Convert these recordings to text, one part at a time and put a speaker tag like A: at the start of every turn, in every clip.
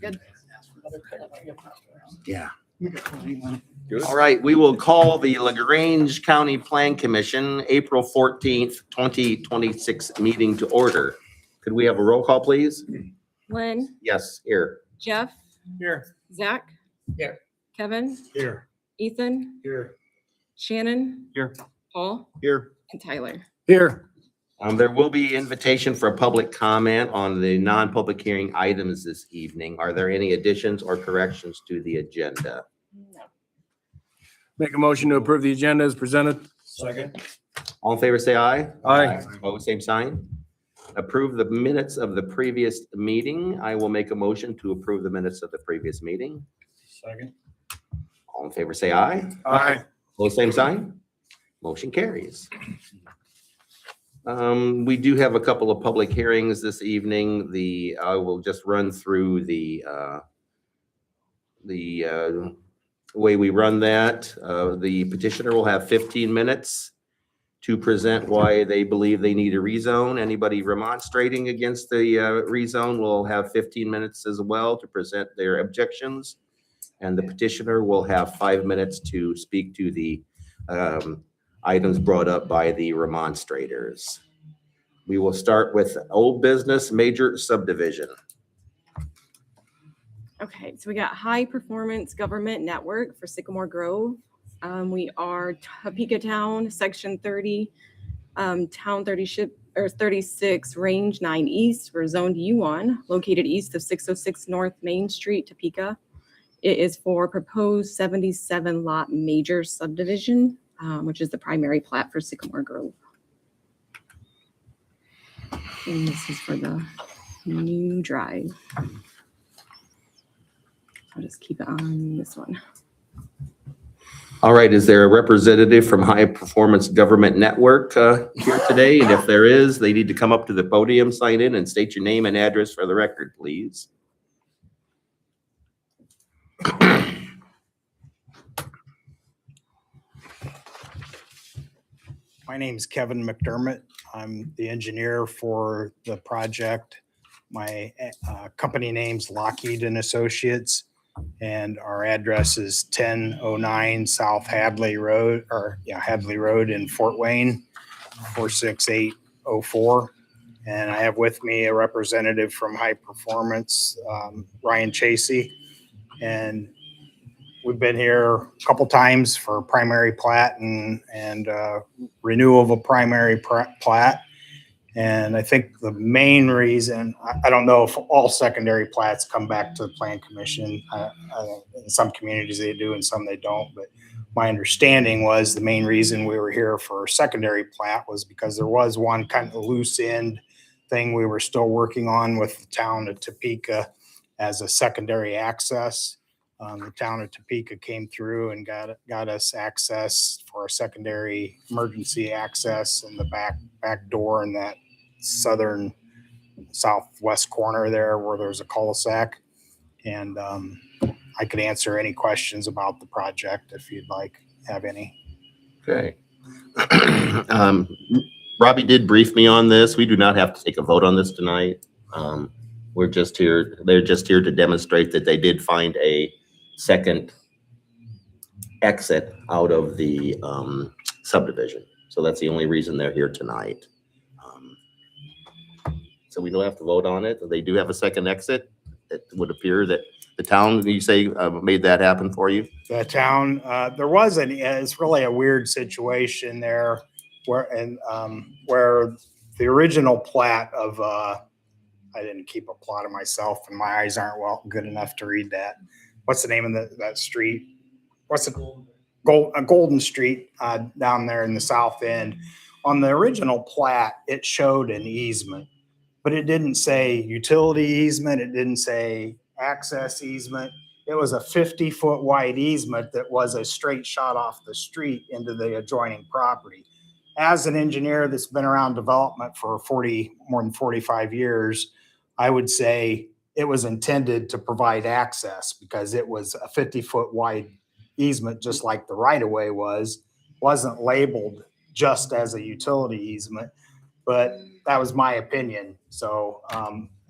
A: Good.
B: Yeah. All right, we will call the LaGrange County Plan Commission April 14th, 2026 meeting to order. Could we have a roll call, please?
A: Lynn,
B: Yes, here.
A: Jeff,
C: Here.
A: Zach.
C: Here.
A: Kevin,
C: Here.
A: Ethan,
C: Here.
A: Shannon,
C: Here.
A: Paul,
B: Here.
A: and Tyler.
C: Here.
B: There will be invitation for public comment on the non-public hearing items this evening. Are there any additions or corrections to the agenda?
A: No.
C: Make a motion to approve the agenda as presented. Second.
B: All in favor, say aye.
C: Aye.
B: Opposed, same sign. Approve the minutes of the previous meeting. I will make a motion to approve the minutes of the previous meeting.
C: Second.
B: All in favor, say aye.
C: Aye.
B: Opposed, same sign. Motion carries. We do have a couple of public hearings this evening. I will just run through the way we run that. The petitioner will have 15 minutes to present why they believe they need a rezone. Anybody remonstrating against the rezone will have 15 minutes as well to present their objections. And the petitioner will have 5 minutes to speak to the items brought up by the remonstrators. We will start with old business major subdivision.
A: Okay, so we got High Performance Government Network for Sycamore Grove. We are Topeka Town, Section 30, Town 36, Range 9 East. We're zoned U1, located east of 606 North Main Street, Topeka. It is for proposed 77 lot major subdivision, which is the primary plat for Sycamore Grove. And this is for the new drive. I'll just keep it on this one.
B: All right, is there a representative from High Performance Government Network here today? And if there is, they need to come up to the podium, sign in, and state your name and address for the record, please.
D: My name is Kevin McDermott. I'm the engineer for the project. My company name's Lockheed and Associates, and our address is 1009 South Hadley Road, Hadley Road in Fort Wayne, 46804. And I have with me a representative from High Performance, Ryan Chasey, and we've been here a couple times for primary plat and renewal of a primary plat. And I think the main reason, I don't know if all secondary plats come back to the Plan Commission. In some communities they do and some they don't. But my understanding was the main reason we were here for secondary plat was because there was one kind of loose end thing we were still working on with the town of Topeka as a secondary access. The town of Topeka came through and got us access for a secondary emergency access in the back door in that southern southwest corner there where there's a cul-de-sac. And I could answer any questions about the project if you'd have any.
B: Okay. Robbie did brief me on this. We do not have to take a vote on this tonight. They're just here to demonstrate that they did find a second exit out of the subdivision. So that's the only reason they're here tonight. So we don't have to vote on it. They do have a second exit. It would appear that the town, you say, made that happen for you?
D: The town, it's really a weird situation there where the original plat of, I didn't keep a plot of myself and my eyes aren't good enough to read that. What's the name of that street? Golden Street down there in the south end. On the original plat, it showed an easement, but it didn't say utility easement. It didn't say access easement. It was a 50-foot wide easement that was a straight shot off the street into the adjoining property. As an engineer that's been around development for more than 45 years, I would say it was intended to provide access because it was a 50-foot wide easement, just like the right-of-way wasn't labeled just as a utility easement. but that was my opinion. So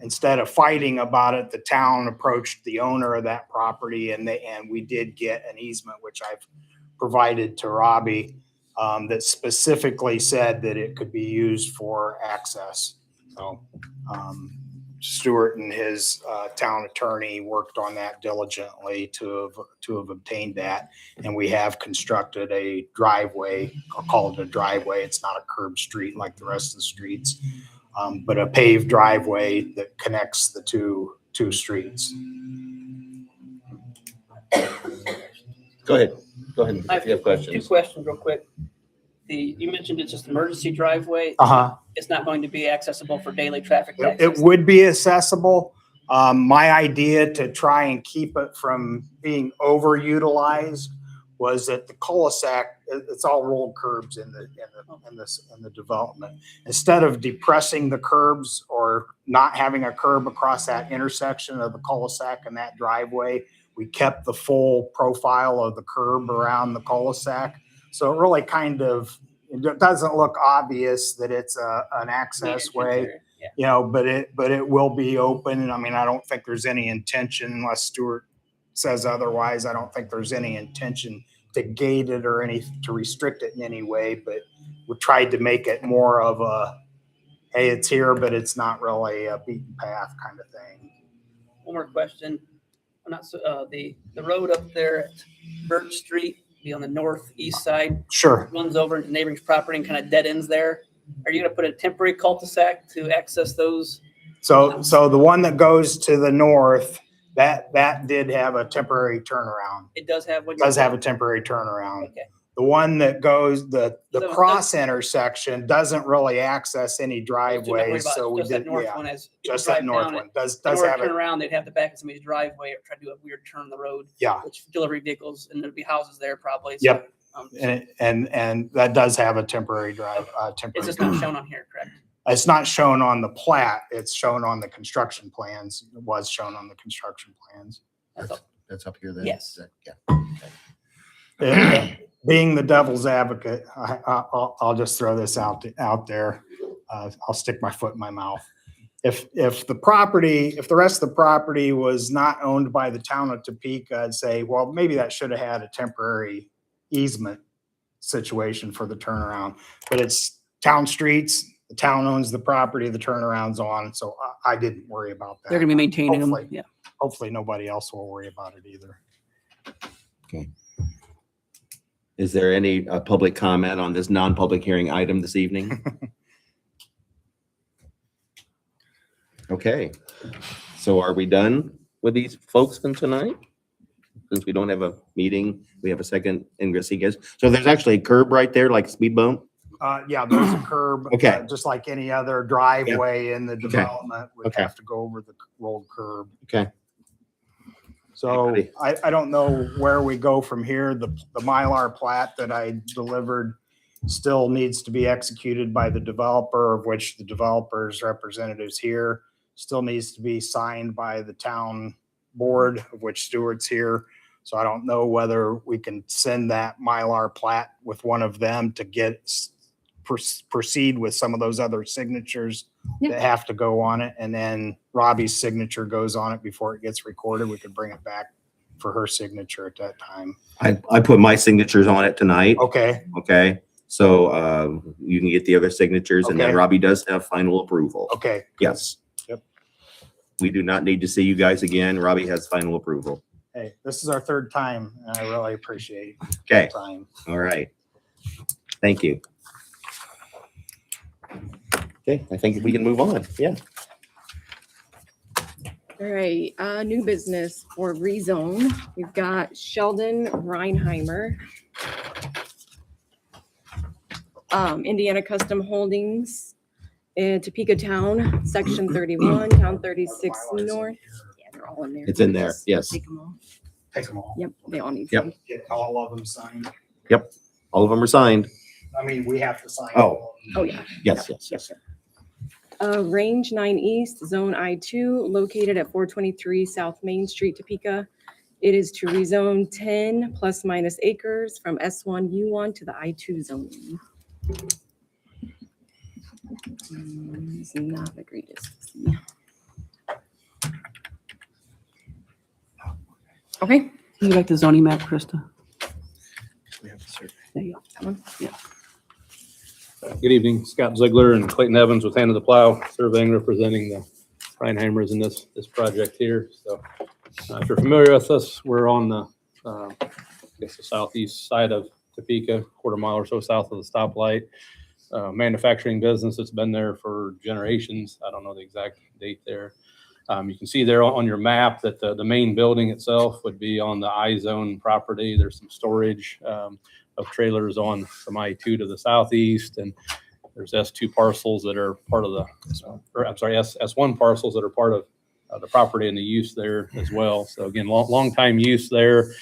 D: instead of fighting about it, the town approached the owner of that property, and we did get an easement, which I've provided to Robbie, that specifically said that it could be used for access. So Stuart and his town attorney worked on that diligently to have obtained that. And we have constructed a driveway. I'll call it a driveway. It's not a curb street like the rest of the streets, but a paved driveway that connects the two streets.
B: Go ahead. Go ahead.
E: I
B: If you have
E: Two
B: questions.
E: questions real quick. You mentioned it's just an emergency driveway. It's not going to be accessible for daily traffic
D: It
E: access.
D: would be accessible. My idea to try and keep it from being overutilized was that the cul-de-sac, it's all rolled curbs in the development. Instead of depressing the curbs or not having a curb across that intersection of the cul-de-sac and that driveway, we kept the full profile of the curb around the cul-de-sac. So it really it doesn't look obvious that it's an access way,
E: Yeah.
D: but it will be open. I mean, I don't think there's any intention, unless Stuart says otherwise, I don't think there's any intention to gate it or to restrict it in any way, but we tried to make it more of a, hey, it's here, but it's not really a beaten path kind of thing.
E: One more question. I'm not the road up there at Birch Street, be on the northeast side,
D: Sure.
E: runs over into neighboring property and kind of dead ends there. Are you going to put a temporary cul-de-sac to access those?
D: So the one that goes to the north, that did have a temporary turnaround.
E: It does have one.
D: Does have a temporary turnaround.
E: Okay.
D: The one that goes, the
E: So
D: cross intersection doesn't really access any driveways, so we
E: just that
D: did,
E: north
D: yeah.
E: one has.
D: Just that north one does
E: In order to
D: have
E: turn
D: it.
E: around, they'd have to back in somebody's driveway or try to do a weird turn on the road.
D: Yeah.
E: Which delivery vehicles, and there'd be houses there probably. So,
D: Yep.
E: so
D: And that does have a temporary
E: it's
D: temporary.
E: just not shown on here, correct?
D: It's not shown on the plat. It's shown on the construction plans. It was shown on the construction plans.
E: That's all.
B: That's up here then?
E: Yes.
D: Yeah. Being the devil's advocate, I'll just throw this out there. I'll stick my foot in my mouth. If the rest of the property was not owned by the town of Topeka, I'd say, well, maybe that should have had a temporary easement situation for the turnaround. But it's town streets, the town owns the property, the turnaround's on, so I didn't worry about that.
E: They're gonna be maintaining them.
D: Hopefully.
E: Yeah.
D: Hopefully nobody else will worry about it either.
B: Okay. Is there any public comment on this non-public hearing item this evening? Okay, so are we done with these folks from tonight? Since we don't have a meeting, we have a second ingress egress. So there's actually a curb right there, like speed bump?
D: Yeah, there's a curb.
B: Okay.
D: Just like any other driveway in the development would
B: Okay.
D: have to go over the rolled curb.
B: Okay.
D: So
B: Anybody?
D: I don't know where we go from here. The Mylar plat that I delivered still needs to be executed by the developer, of which the developer's representatives here, still needs to be signed by the town board, of which Stuart's here. So I don't know whether we can send that Mylar plat with one of them to proceed with some of those other signatures that have to go on it. And then Robbie's signature goes on it before it gets recorded. We could bring it back for her signature at that time.
B: I put my signatures on it tonight.
D: Okay.
B: Okay, so you can get the other signatures and then
D: Okay.
B: Robbie does have final approval.
D: Okay.
B: Yes.
D: Yep.
B: We do not need to see you guys again. Robbie has final approval.
D: Hey, this is our third time and I really appreciate
B: Okay,
D: the time.
B: all right. Thank you. Okay, I think we can move on. Yeah.
A: All right, new business for rezone. We've got Sheldon Reinheimer. Indiana Custom Holdings in Topeka Town, Section 31, Town 36 North. Yeah, they're all in there.
B: It's in there,
A: Just
B: yes.
A: Take them all.
D: Take them all.
A: Yep, they all need
B: Yep.
A: some.
D: Get all of them signed.
B: All of them are signed.
D: I mean, we have to sign.
B: Oh.
D: all of them.
A: Oh, yeah.
B: Yes, yes, yes.
A: Range 9 East, Zone I2, located at 423 South Main Street, Topeka. It is to rezone 10 plus minus acres from S1 U1 to the I2 zoning. It's not the greatest. to see. Okay.
E: Do you like the zoning map, Krista?
C: We have to serve.
E: There you go.
A: That one?
F: Good evening, Scott Ziegler and Clayton Evans with Hand of the Plow Surveying, representing the Reinheimers in this project here. So if you're familiar with us, we're on the, I guess the southeast side of Topeka, quarter mile or so south of the stoplight. Manufacturing business that's been there for generations. I don't know the exact date there. You can see there on your map that the main building itself would be on the I-zone property. There's some storage of trailers on some I-2 to the southeast, and there's S2 parcels that are part of the, or I'm sorry, S1 parcels that are part of the property and the use there as well. So again, long time use there.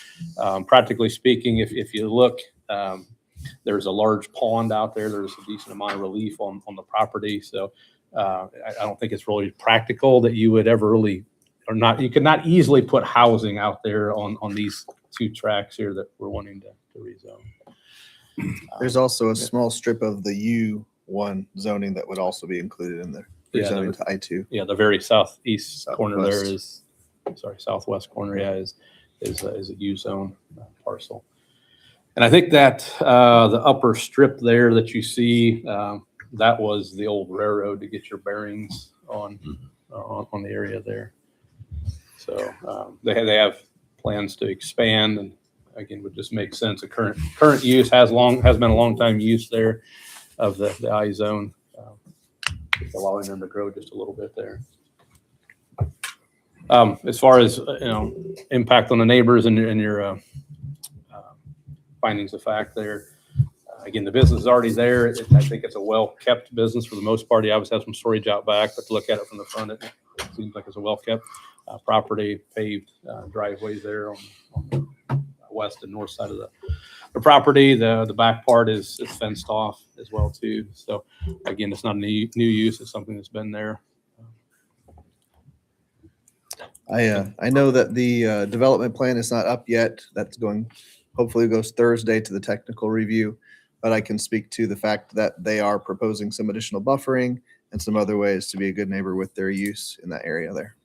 F: Practically speaking, if you look, there's a large pond out there. There's a decent amount of relief on the property. So I don't think it's really practical that you would ever really, or not, you could not easily put housing out there on these two tracks here that we're wanting to rezone.
G: There's also a small strip of the U1 zoning that would also be included in the
F: Yeah,
G: rezoning to I2.
F: Yeah, the very southeast corner there
G: Southwest.
F: is, sorry, southwest corner, yeah, is a U zone parcel. And I think that the upper strip there that you see, that was the old railroad to get your bearings on the area there. So they have plans to expand, and again, would just make sense. The current use has been a long time use there of the I zone, allowing them to grow just a little bit there. As far as impact on the neighbors and your findings of fact there. Again, the business is already there. I think it's a well-kept business for the most part. You obviously have some storage out back, but to look at it from the front, it seems like it's a well-kept property, paved driveways there on the west and north side of the property. The back part is fenced off as well too. So again, it's not a new use. It's something that's been there.
G: I know that the development plan is not up yet. That's going, hopefully goes Thursday to the technical review. But I can speak to the fact that they are proposing some additional buffering and some other ways to be a good neighbor with their use in that area there.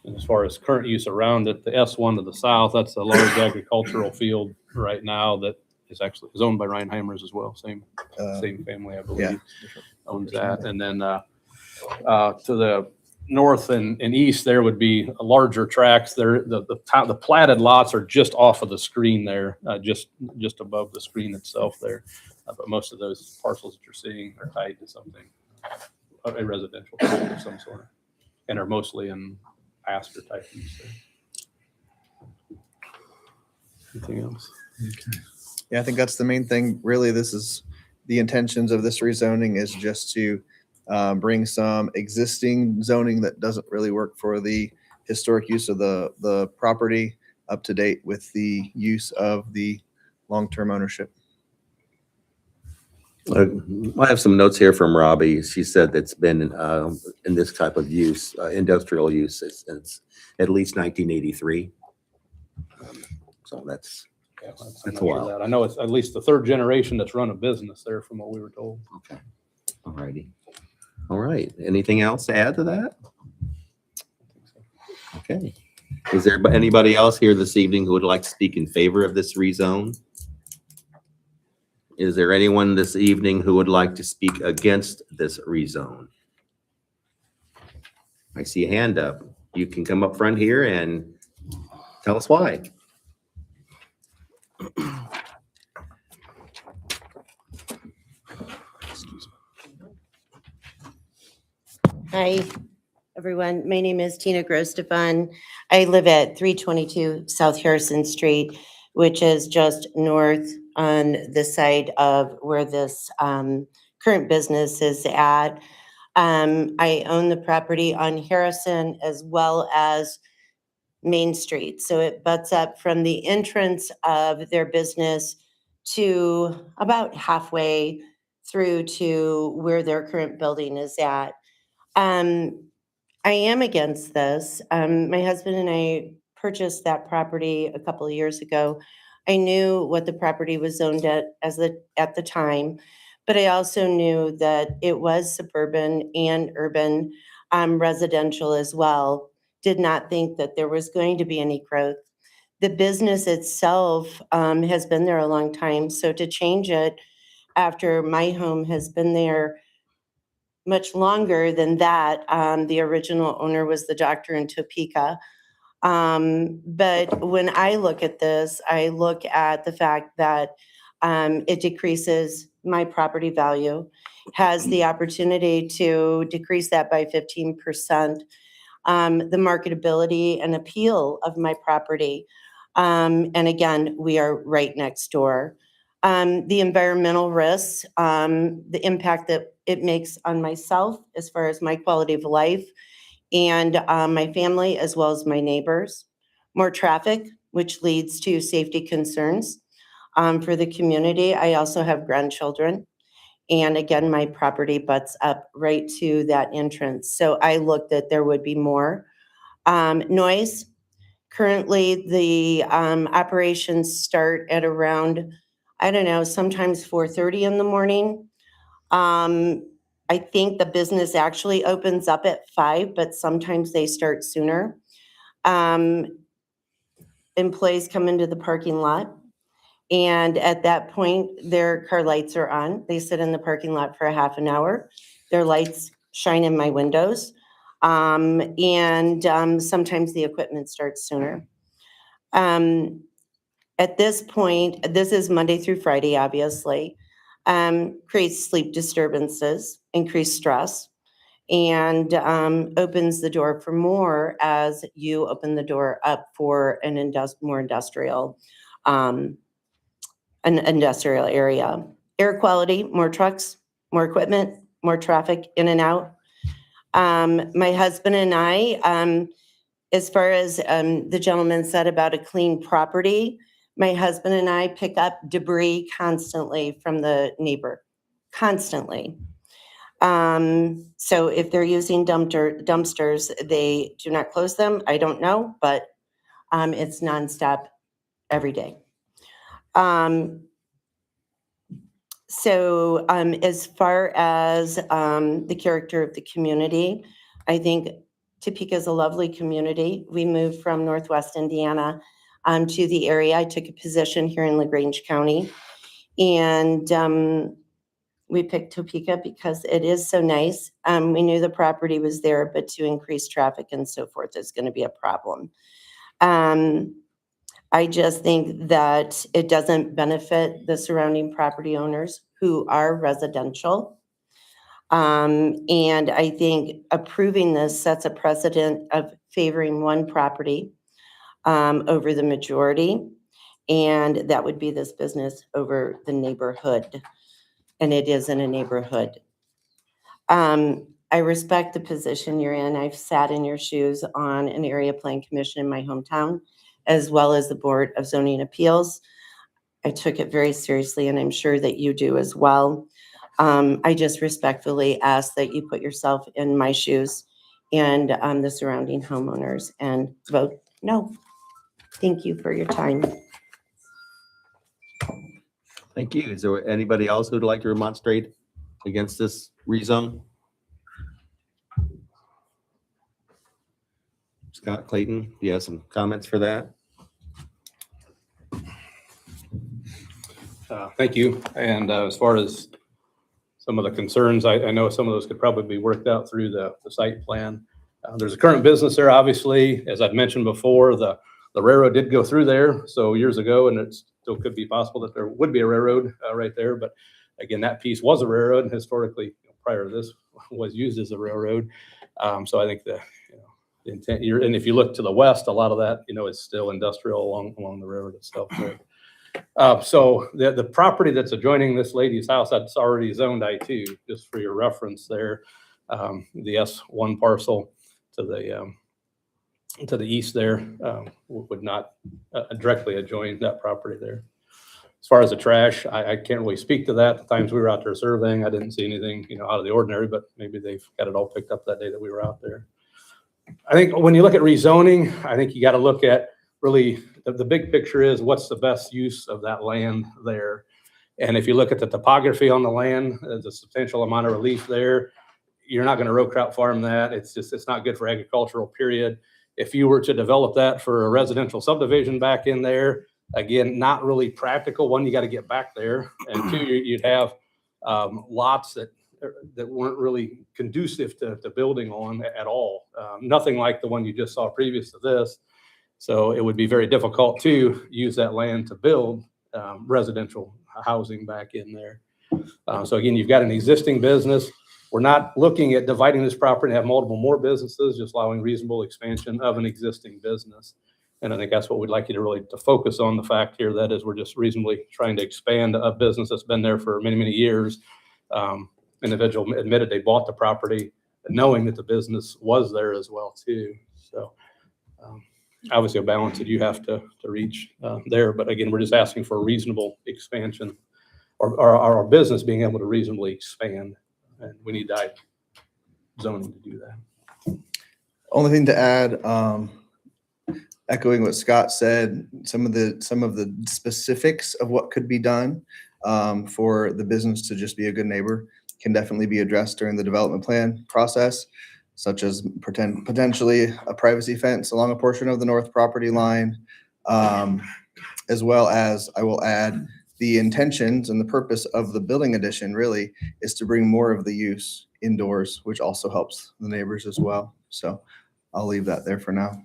F: And as far as current use around it, the S1 to the south, that's a large agricultural field right now that is owned by Reinheimers as well. Same family, I believe, owns that. And then to the north and east, there would be larger tracts. There, the platted lots are just off of the screen there, just above the screen itself there. But most of those parcels that you're seeing are tied to something, a residential of some sort, and are mostly in pasture type use there. Anything else?
G: Yeah, I think that's the main thing. Really, this is the intentions of this rezoning is just to bring some existing zoning that doesn't really work for the historic use of the property up to date with the use of the long-term ownership.
B: I have some notes here from Robbie. She said it's been in this type of use, industrial use, since at least 1983. So that's
F: Yeah, I'm
B: That's
F: not
B: a
F: sure
B: while.
F: that. I know it's at least the third generation that's run a business there from what we were told.
B: okay. All righty. All right. Anything else to add to that? Okay. Is there anybody else here this evening who would like to speak in favor of this rezone? Is there anyone this evening who would like to speak against this rezone? I see a hand up. You can come up front here and tell us why.
H: Hi, everyone. My name is Tina Grostefan. I live at 322 South Harrison Street, which is just north on the side of where this current business is at. I own the property on Harrison as well as Main Street. So it butts up from the entrance of their business to about halfway through to where their current building is at. I am against this. My husband and I purchased that property a couple of years ago. I knew what the property was zoned at at the time, but I also knew that it was suburban and urban residential as well. Did not think that there was going to be any growth. The business itself has been there a long time, so to change it after my home has been there much longer than that, the original owner was the doctor in Topeka. But when I look at this, I look at the fact that it decreases my property value, has the opportunity to decrease that by 15%. The marketability and appeal of my property. And again, we are right next door. The environmental risks, the impact that it makes on myself as far as my quality of life and my family, as well as my neighbors. More traffic, which leads to safety concerns for the community. I also have grandchildren. And again, my property butts up right to that entrance. So I looked that there would be more noise. Currently, the operations start at around, I don't know, sometimes 4:30 in the morning. I think the business actually opens up at 5, but sometimes they start sooner. Employees come into the parking lot, and at that point, their car lights are on. They sit in the parking lot for a half an hour. Their lights shine in my windows. And sometimes the equipment starts sooner. At this point, this is Monday through Friday, obviously, creates sleep disturbances, increased stress, and opens the door for more as you open the door up for more industrial, an industrial area. Air quality, more trucks, more equipment, more traffic in and out. My husband and I, as far as the gentleman said about a clean property, my husband and I pick up debris constantly from the neighbor, constantly. So if they're using dumpsters, they do not close them. I don't know, but it's nonstop every day. So as far as the character of the community, I think Topeka is a lovely community. We moved from Northwest Indiana to the area. I took a position here in LaGrange County, and we picked Topeka because it is so nice. We knew the property was there, but to increase traffic and so forth is going to be a problem. I just think that it doesn't benefit the surrounding property owners who are residential. And I think approving this sets a precedent of favoring one property over the majority. And that would be this business over the neighborhood. And it is in a neighborhood. I respect the position you're in. I've sat in your shoes on an area plan commission in my hometown, as well as the Board of Zoning Appeals. I took it very seriously, and I'm sure that you do as well. I just respectfully ask that you put yourself in my shoes and the surrounding homeowners and vote no. Thank you for your time.
B: Thank you. Is there anybody else who'd like to remonstrate against this rezone? Scott Clayton, do you have some comments for that?
F: Thank you. And as far as some of the concerns, I know some of those could probably be worked out through the site plan. There's a current business there, obviously. As I've mentioned before, the railroad did go through there so years ago, and it still could be possible that there would be a railroad right there. But again, that piece was a railroad, and historically, prior to this, was used as a railroad. So I think the intent, and if you look to the west, a lot of that is still industrial along the railroad itself there. So the property that's adjoining this lady's house, that's already zoned I-2, just for your reference there. The S1 parcel to the east there would not directly adjoin that property there. As far as the trash, I can't really speak to that. The times we were out there surveying, I didn't see anything out of the ordinary, but maybe they've got it all picked up that day that we were out there. I think when you look at rezoning, I think you got to look at really the big picture is what's the best use of that land there. And if you look at the topography on the land, there's a substantial amount of relief there. You're not going to row crop farm that. It's not good for agricultural, period. If you were to develop that for a residential subdivision back in there, again, not really practical. One, you got to get back there. And two, you'd have lots that weren't really conducive to building on at all. Nothing like the one you just saw previous to this. So it would be very difficult to use that land to build residential housing back in there. So again, you've got an existing business. We're not looking at dividing this property and have multiple more businesses, just allowing reasonable expansion of an existing business. And I think that's what we'd like you to really to focus on, the fact here that is we're just reasonably trying to expand a business that's been there for many, many years. Individual admitted they bought the property knowing that the business was there as well too. So obviously a balance that you have to reach there. But again, we're just asking for a reasonable expansion or our business being able to reasonably expand. And we need that zoning to do that.
G: Only thing to add, echoing what Scott said, some of the specifics of what could be done for the business to just be a good neighbor can definitely be addressed during the development plan process, such as potentially a privacy fence along a portion of the north property line, as well as, I will add, the intentions and the purpose of the building addition really is to bring more of the use indoors, which also helps the neighbors as well. So I'll leave that there for now.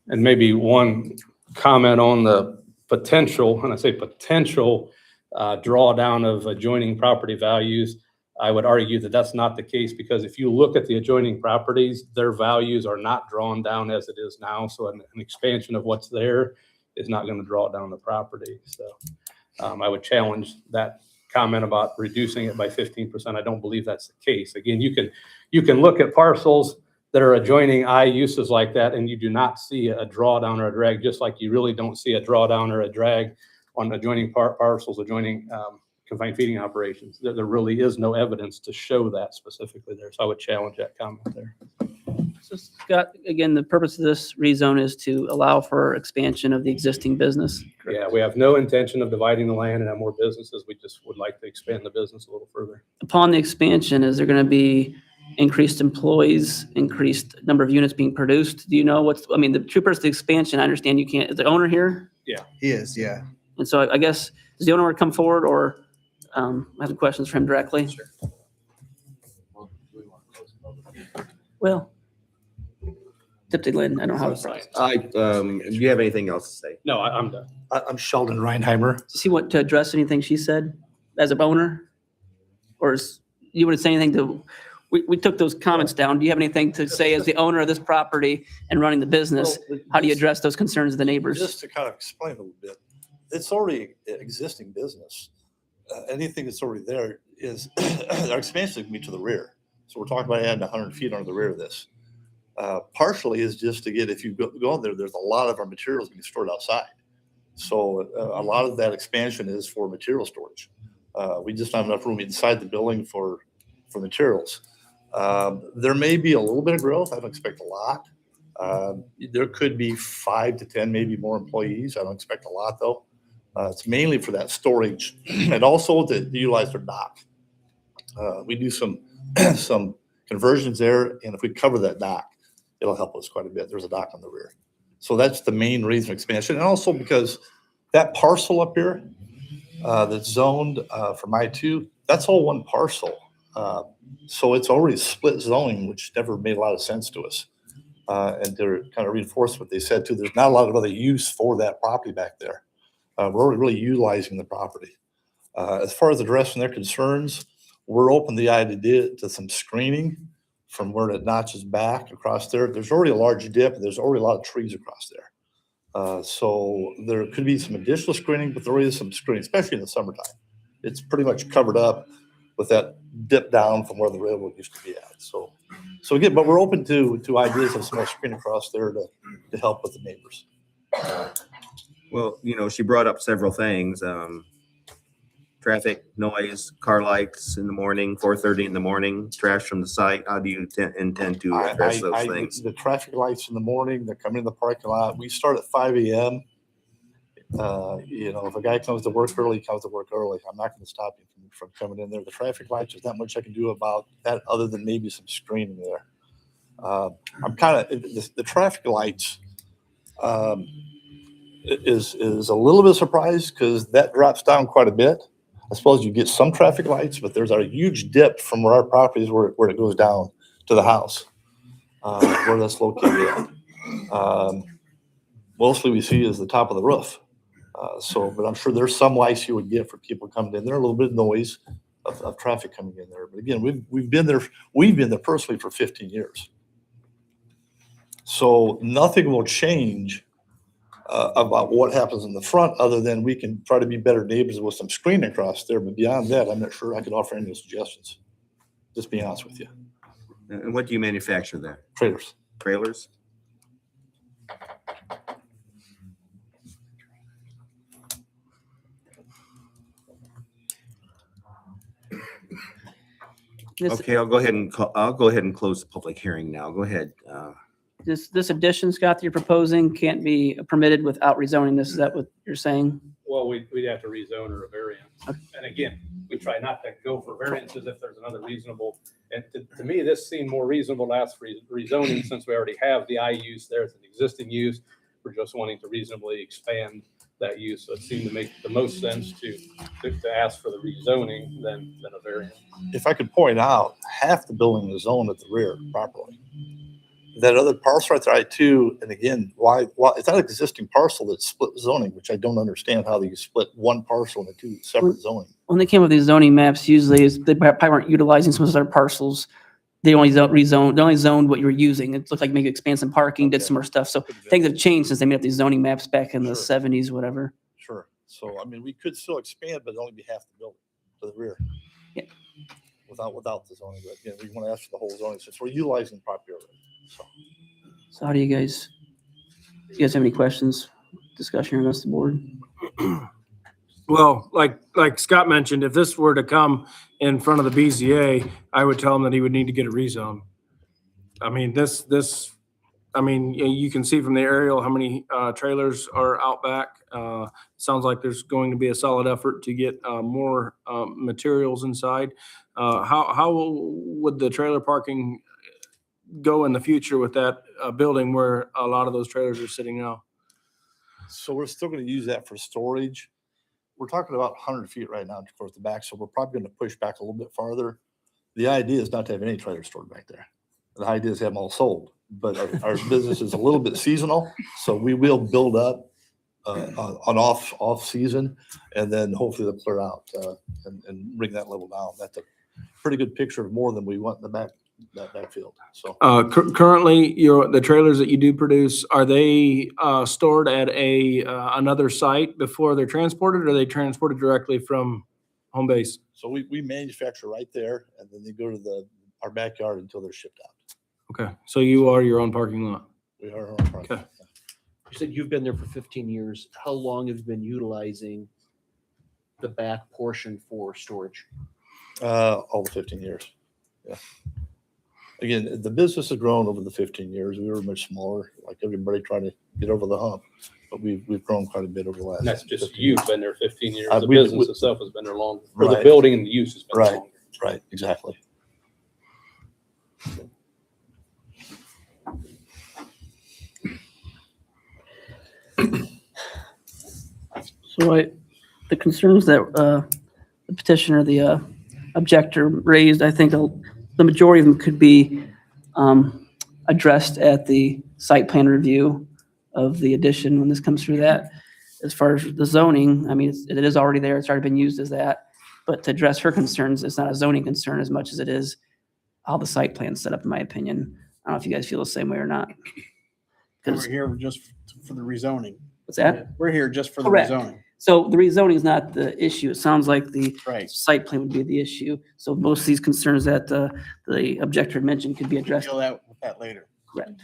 F: And maybe one comment on the potential, and I say potential, drawdown of adjoining property values. I would argue that that's not the case, because if you look at the adjoining properties, their values are not drawn down as it is now. So an expansion of what's there is not going to draw down the property. So I would challenge that comment about reducing it by 15%. I don't believe that's the case. Again, you can look at parcels that are adjoining I uses like that, and you do not see a drawdown or a drag, just like you really don't see a drawdown or a drag on adjoining parcels, adjoining confined feeding operations. There really is no evidence to show that specifically there. So I would challenge that comment there.
E: So Scott, again, the purpose of this rezone is to allow for expansion of the existing business.
F: Yeah, we have no intention of dividing the land and have more businesses. We just would like to expand the business a little further.
E: Upon the expansion, is there going to be increased employees, increased number of units being produced? Do you know the true purpose of the expansion? I understand you can't, is the owner here?
G: He is, yeah.
E: And so I guess, does the owner want to come forward, or I have some questions for him directly? Sure. Well, Deputy Lynn, I don't know how to process.
B: Do you have anything else to say?
F: No, I'm done.
I: I'm Sheldon Reinheimer.
E: Does he want to address anything she said as a owner? Or you want to say anything to, we took those comments down. Do you have anything to say as the owner of this property and running the business? How do you address those concerns of the neighbors?
I: Just to kind of explain a little bit, it's already an existing business. Anything that's already there is, our expansion can be to the rear. So we're talking about adding 100 feet under the rear of this. Partially is just to get, if you go in there, there's a lot of our materials being stored outside. So a lot of that expansion is for material storage. We just don't have enough room inside the building for materials. There may be a little bit of growth. I don't expect a lot. There could be 5 to 10, maybe more employees. I don't expect a lot though. It's mainly for that storage and also to utilize their dock. We do some conversions there, and if we cover that dock, it'll help us quite a bit. There's a dock on the rear. So that's the main reason for expansion. And also because that parcel up here that's zoned from I-2, that's all one parcel. So it's already split zoning, which never made a lot of sense to us. And to kind of reinforce what they said too, there's not a lot of other use for that property back there. We're already really utilizing the property. As far as addressing their concerns, we're open the idea to some screening from where it notches back across there. There's already a large dip, and there's already a lot of trees across there. So there could be some additional screening, but there is some screening, especially in the summertime. It's pretty much covered up with that dip down from where the railroad used to be at. So again, but we're open to ideas of some more screening across there to help with the neighbors.
B: Well, she brought up several things. Traffic, noise, car lights in the morning, 4:30 in the morning, trash from the site. How do you intend to address those things?
I: The traffic lights in the morning, they're coming in the parking lot. We start at 5 a.m. If a guy comes to work early, he comes to work early. I'm not going to stop him from coming in there. The traffic lights, there's not much I can do about that other than maybe some screening there. I'm kind of, the traffic lights is a little bit surprised because that drops down quite a bit. I suppose you get some traffic lights, but there's a huge dip from where our property is where it goes down to the house, where that's located at. Mostly we see is the top of the roof. But I'm sure there's some lights you would get for people coming in there, a little bit of noise of traffic coming in there. But again, we've been there personally for 15 years. So nothing will change about what happens in the front other than we can try to be better neighbors with some screening across there. But beyond that, I'm not sure I could offer any suggestions. Just be honest with you.
B: And what do you manufacture there?
I: Trailers.
B: Trailers?
E: This,
B: Okay, I'll go ahead and close the public hearing now. Go ahead.
E: this addition, Scott, that you're proposing can't be permitted without rezoning this. Is that what you're saying?
F: Well, we'd have to rezone or a variance. And again, we try not to go for variances if there's another reasonable. And to me, this seemed more reasonable to ask for rezoning since we already have the I use there. It's an existing use. We're just wanting to reasonably expand that use. So it seemed to make the most sense to ask for the rezoning than a variance.
I: If I could point out, half the building is zoned at the rear properly. That other parcel right there, I-2, and again, why it's not an existing parcel that's split zoning, which I don't understand how you split one parcel into two separate zoning.
E: When they came up with these zoning maps, usually they probably weren't utilizing some of their parcels. They only zoned what you were using. It looked like maybe expand some parking, did some more stuff. So things have changed since they made up these zoning maps back in the 70s, whatever.
I: Sure. So, I mean, we could still expand, but only be half the building to the rear.
E: Yeah.
I: Without the zoning, but again, we want to ask for the whole zoning since we're utilizing the property already.
E: So how do you guys have any questions, discussion against the board?
C: Well, like Scott mentioned, if this were to come in front of the BZA, I would tell him that he would need to get a rezone. I mean, you can see from the aerial how many trailers are out back. Sounds like there's going to be a solid effort to get more materials inside. How would the trailer parking go in the future with that building where a lot of those trailers are sitting now?
I: So we're still going to use that for storage. We're talking about 100 feet right now towards the back, so we're probably going to push back a little bit farther. The idea is not to have any trailers stored back there. The idea is to have them all sold, but our business is a little bit seasonal, so we will build up on off season, and then hopefully they'll clear out and bring that level down. That's a pretty good picture of more than we want in the backfield. So
C: Currently, the trailers that you do produce, are they stored at another site before they're transported, or are they transported directly from home base?
I: So we manufacture right there, and then they go to our backyard until they're shipped out.
C: Okay, so you are your own parking lot.
I: We are our own parking.
C: Okay.
J: You said you've been there for 15 years. How long have you been utilizing the back portion for storage?
I: All the 15 years. Yeah. Again, the business has grown over the 15 years. We were much smaller, like everybody trying to get over the hump, but we've grown quite a bit over the last.
F: And that's just
I: 15
F: you've
I: years.
F: been there 15 years.
I: Uh,
F: The
I: we-
F: business
I: we-
F: itself has been there longer. Or the
I: Right.
F: building and the use has been
I: Right.
F: longer.
I: Right, exactly.
E: So the concerns that the petitioner, the objector raised, I think the majority of them could be addressed at the site plan review of the addition when this comes through that. As far as the zoning, I mean, it is already there. It's already been used as that. But to address her concerns, it's not a zoning concern as much as it is how the site plan's set up, in my opinion. I don't know if you guys feel the same way or not.
K: We're
E: 'Cause-
K: here just for the rezoning.
E: What's that?
K: We're here just for the
E: Correct.
K: rezoning.
E: So the rezoning is not the issue. It sounds like the
K: Right.
E: site plan would be the issue. So most of these concerns that the objector mentioned could be addressed.
K: Deal with that later.
E: Correct.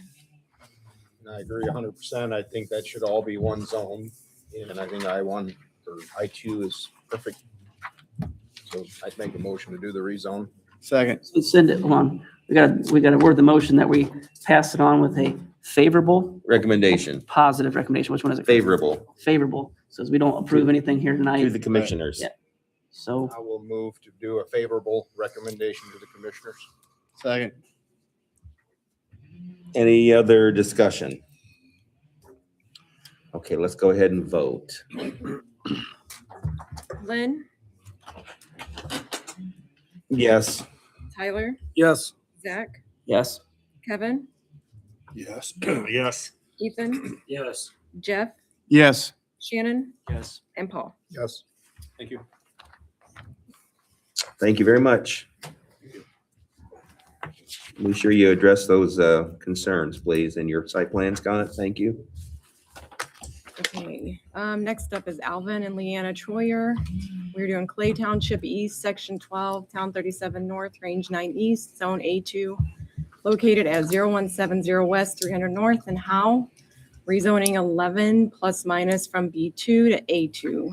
L: I agree 100%. I think that should all be one zone. And I think I-1 or I-2 is perfect. So I'd make a motion to do the rezone.
K: Second.
E: So send it, hold on. We gotta word the motion that we pass it on with a favorable,
B: Recommendation,
E: positive recommendation. Which one is it?
B: favorable.
E: Favorable says we don't approve anything here
B: To
E: tonight.
B: the commissioners.
E: Yeah. So
L: I will move to do a favorable recommendation to the commissioners.
K: Second.
B: Any other discussion? Okay, let's go ahead and vote.
A: Lynn,
B: Yes.
A: Tyler,
C: Yes.
A: Zach,
E: yes,
A: Kevin,
K: Yes. Yes.
A: Ethan,
C: Yes.
A: Jeff,
K: Yes.
A: Shannon,
C: Yes.
A: and Paul.
L: Yes.
C: Thank you.
B: Thank you very much. Be sure you address those concerns, please, in your site plan, Scott. Thank you.
A: Okay, next up is Alvin and Leanna Troyer. We're doing Clay Township East, Section 12, Town 37 North, Range 9 East, Zone A2, located at 0170 West, 300 North, and Howe. Rezoning 11 plus minus from B2 to A2.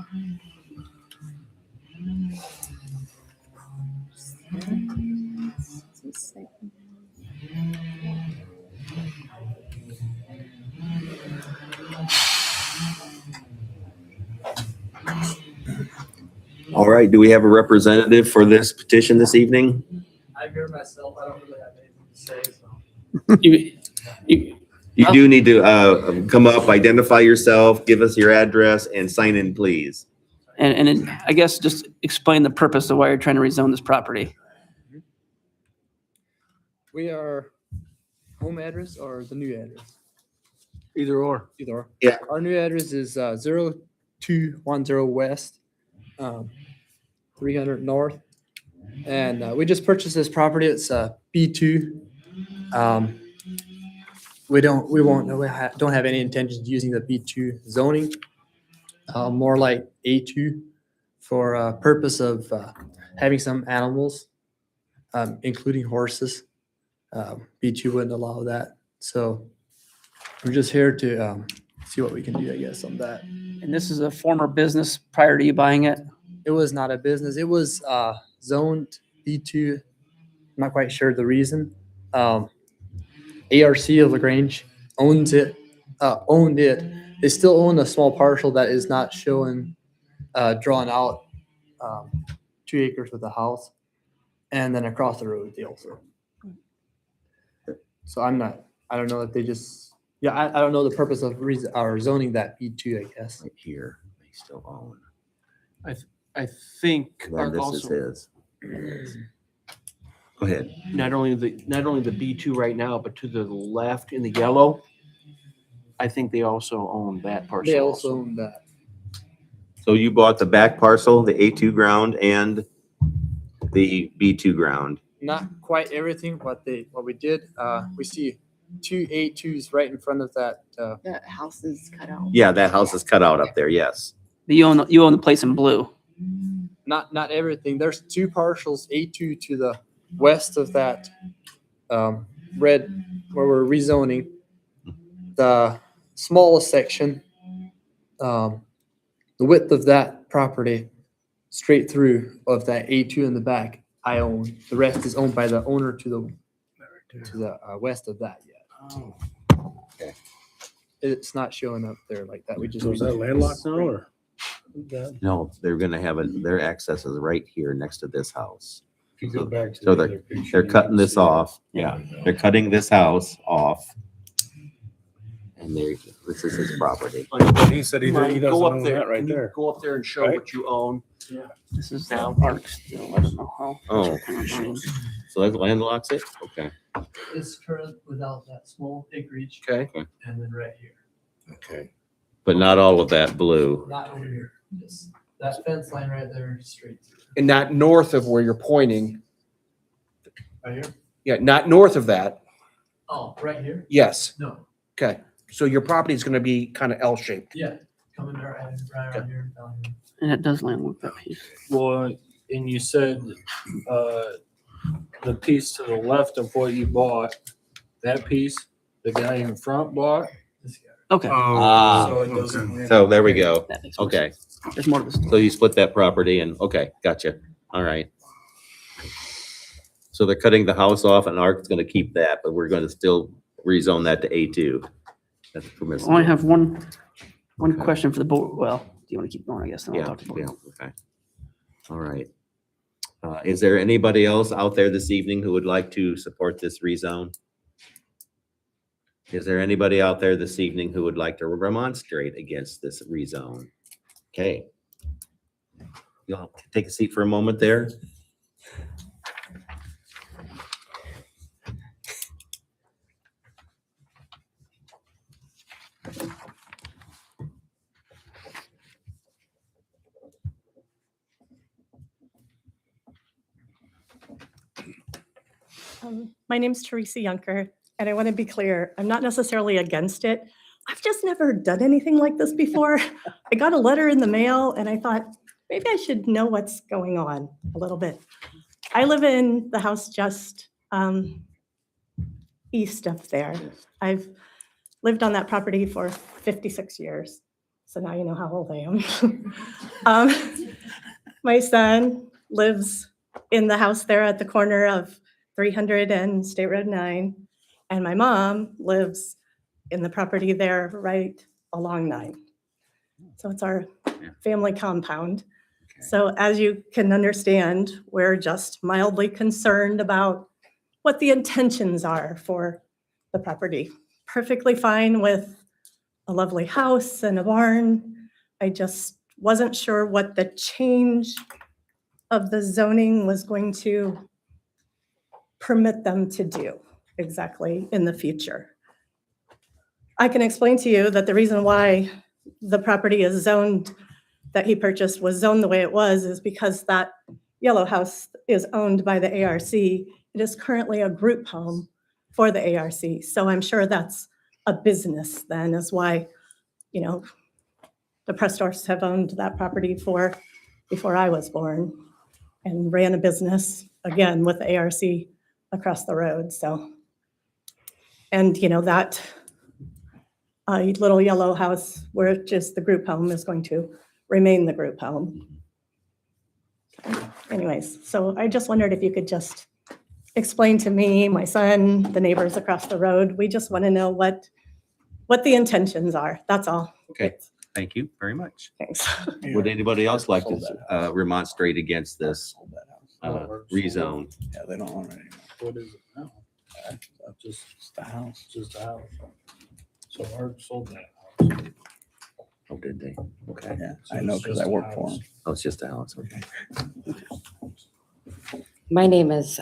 B: All right, do we have a representative for this petition this evening?
M: I'm here myself. I don't really have anything to say, so.
E: you,
B: You do need to come up, identify yourself, give us your address, and sign in, please.
E: and I guess just explain the purpose of why you're trying to rezone this property.
M: We are home address or the new address?
C: Either or.
M: Either or.
B: Yeah.
M: Our new address is 0210 West, 300 North. And we just purchased this property. It's B2. We don't have any intentions of using the B2 zoning. More like A2 for purpose of having some animals, including horses. B2 wouldn't allow that. So we're just here to see what we can do, I guess, on that.
E: And this is a former business prior to you buying it.
M: It was not a business. It was zoned B2. I'm not quite sure the reason. ARC of LaGrange owned it. They still own a small parcel that is not showing, drawn out 2 acres with a house. And then across the road, they also. So I don't know if they just, I don't know the purpose of our zoning that B2, I guess.
B: Right here, they still own.
J: I think
B: Then this is his. Go ahead.
J: not only the B2 right now, but to the left in the yellow, I think they also own that parcel.
M: They also own that.
B: So you bought the back parcel, the A2 ground, and the B2 ground.
M: Not quite everything. What we did, we see 2 A2s right in front of that.
A: The house is cut out.
B: Yeah, that house is cut out up there, yes.
E: You own the place in blue.
M: Not everything. There's 2 parcels, A2 to the west of that red where we're rezoning. The smallest section, the width of that property straight through of that A2 in the back, I own. The rest is owned by the owner to the west of that yet.
C: Oh.
B: Okay.
M: It's not showing up there like that. We just.
C: So is that landlocked now or?
B: No, they're gonna have their access is right here next to this house.
C: If you go back to
B: So
C: the other picture,
B: they're
C: you
B: cutting
C: can
B: this
C: see
B: off. Yeah, they're cutting this house off. And this is his property.
C: He said he doesn't
J: Go up
C: own
J: there,
C: that right
J: can you
C: there.
J: go up there and show
C: Right?
J: what you own.
E: This is
J: Now.
E: Arc still. I don't know how.
B: Oh, so that landlocks it? Okay.
M: It's current without that small acreage
J: Okay.
M: and then right here.
C: Okay.
B: But not all of that blue.
M: Not over here. Just that fence line right there, straight through.
J: And not north of where you're pointing.
M: Right here?
J: Yeah, not north of that.
M: Oh, right here?
J: Yes.
M: No.
J: Okay. So your property is going to be kind of L-shaped.
M: Yeah. Coming right around here, down here.
E: And it does land with that piece.
N: Well, and you said, the piece to the left of what you bought, that piece, the guy in front bought?
M: This guy.
E: Okay.
B: Ah,
M: So it doesn't.
B: so there we go.
E: That makes more
B: Okay,
E: sense. There's more to this.
B: so you split that property and, okay, gotcha. All right. So they're cutting the house off and Arc's gonna keep that, but we're gonna still rezone that to A2. That's
E: I
B: permissible.
E: only have one question for the board. Well, you want to keep going, I guess? Then I'll
B: Yeah,
E: talk to the board.
B: yeah, okay. All right. Is there anybody else out there this evening who would like to support this rezone? Is there anybody out there this evening who would like to remonstrate against this rezone? Okay. You'll take a seat for a moment there.
O: My name's Teresa Yunker, and I want to be clear, I'm not necessarily against it. I've just never done anything like this before. I got a letter in the mail and I thought, maybe I should know what's going on a little bit. I live in the house just east of there. I've lived on that property for 56 years. So now you know how old I am. My son lives in the house there at the corner of 300 and State Road 9. And my mom lives in the property there right along 9. So it's our family compound. So as you can understand, we're just mildly concerned about what the intentions are for the property. Perfectly fine with a lovely house and a barn. I just wasn't sure what the change of the zoning was going to permit them to do exactly in the future. I can explain to you that the reason why the property is zoned, that he purchased was zoned the way it was, is because that yellow house is owned by the ARC. It is currently a group home for the ARC. So I'm sure that's a business then, is why, you know, the Prestorfs have owned that property before I was born and ran a business, again, with the ARC across the road, so. And, you know, that little yellow house, which is the group home, is going to remain the group home. Anyways, so I just wondered if you could just explain to me, my son, the neighbors across the road, we just want to know what the intentions are, that's all.
B: Okay, thank you very much.
O: Thanks.
B: Would anybody else like to remonstrate against this rezone?
K: Yeah, they don't want it anymore.
N: What is it now?
K: Just the house.
N: Just a house. So Art sold that house.
B: Oh, did they? Okay.
K: Yeah,
N: So
K: I know
N: it's
K: because
N: just
K: I
N: a
K: work for
N: house.
K: them.
B: Oh, it's just a house, okay.
P: My name is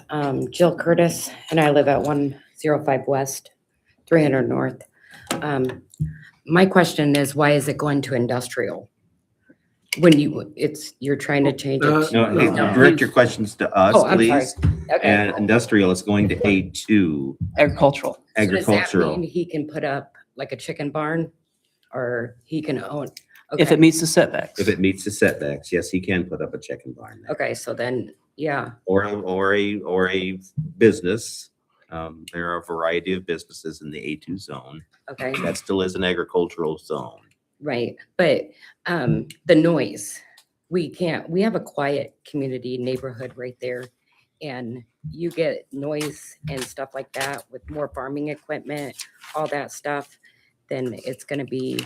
P: Jill Curtis, and I live at 105 West, 300 North. My question is, why is it going to industrial? When you're trying to change it?
B: No, hey, direct your questions to us,
P: Oh, I'm sorry.
B: please.
P: Okay.
B: And industrial is going to A2,
E: Agricultural.
P: So does that
B: agricultural.
P: mean he can put up like a chicken barn, or he can own?
E: If
P: Okay.
E: it meets the setbacks.
B: If it meets the setbacks, yes, he can put up a chicken barn there.
P: Okay, so then, yeah,
B: Or a business. There are a variety of businesses in the A2 zone.
P: okay,
B: That still is an agricultural zone.
P: right. But the noise, we have a quiet community neighborhood right there. And you get noise and stuff like that with more farming equipment, all that stuff, then it's gonna be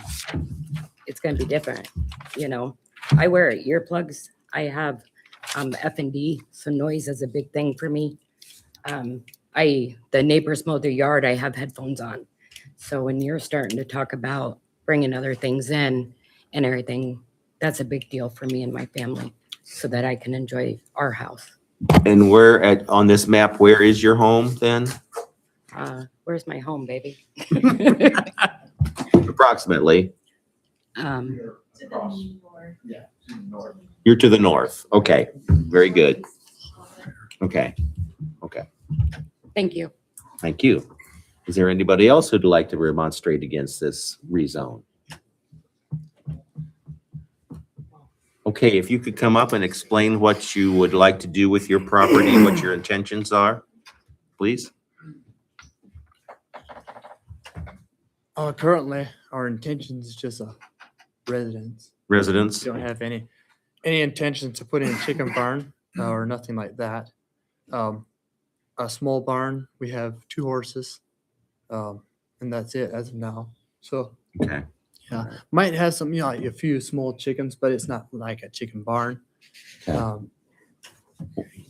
P: different, you know? I wear earplugs. I have F&D, so noise is a big thing for me. The neighbors mow their yard, I have headphones on. So when you're starting to talk about bringing other things in and everything, that's a big deal for me and my family, so that I can enjoy our house.
B: And on this map, where is your home then?
P: Where's my home, baby?
B: Approximately. You're to the north. Okay, very good. Okay, okay.
P: Thank you.
B: Thank you. Is there anybody else who'd like to remonstrate against this rezone? Okay, if you could come up and explain what you would like to do with your property, what your intentions are, please.
M: Currently, our intention is just a residence.
B: Residents?
M: We don't have any intention to put in a chicken barn or nothing like that. A small barn, we have 2 horses, and that's it as of now. So
B: Okay.
M: Yeah, might have some, like a few small chickens, but it's not like a chicken barn.
B: Okay.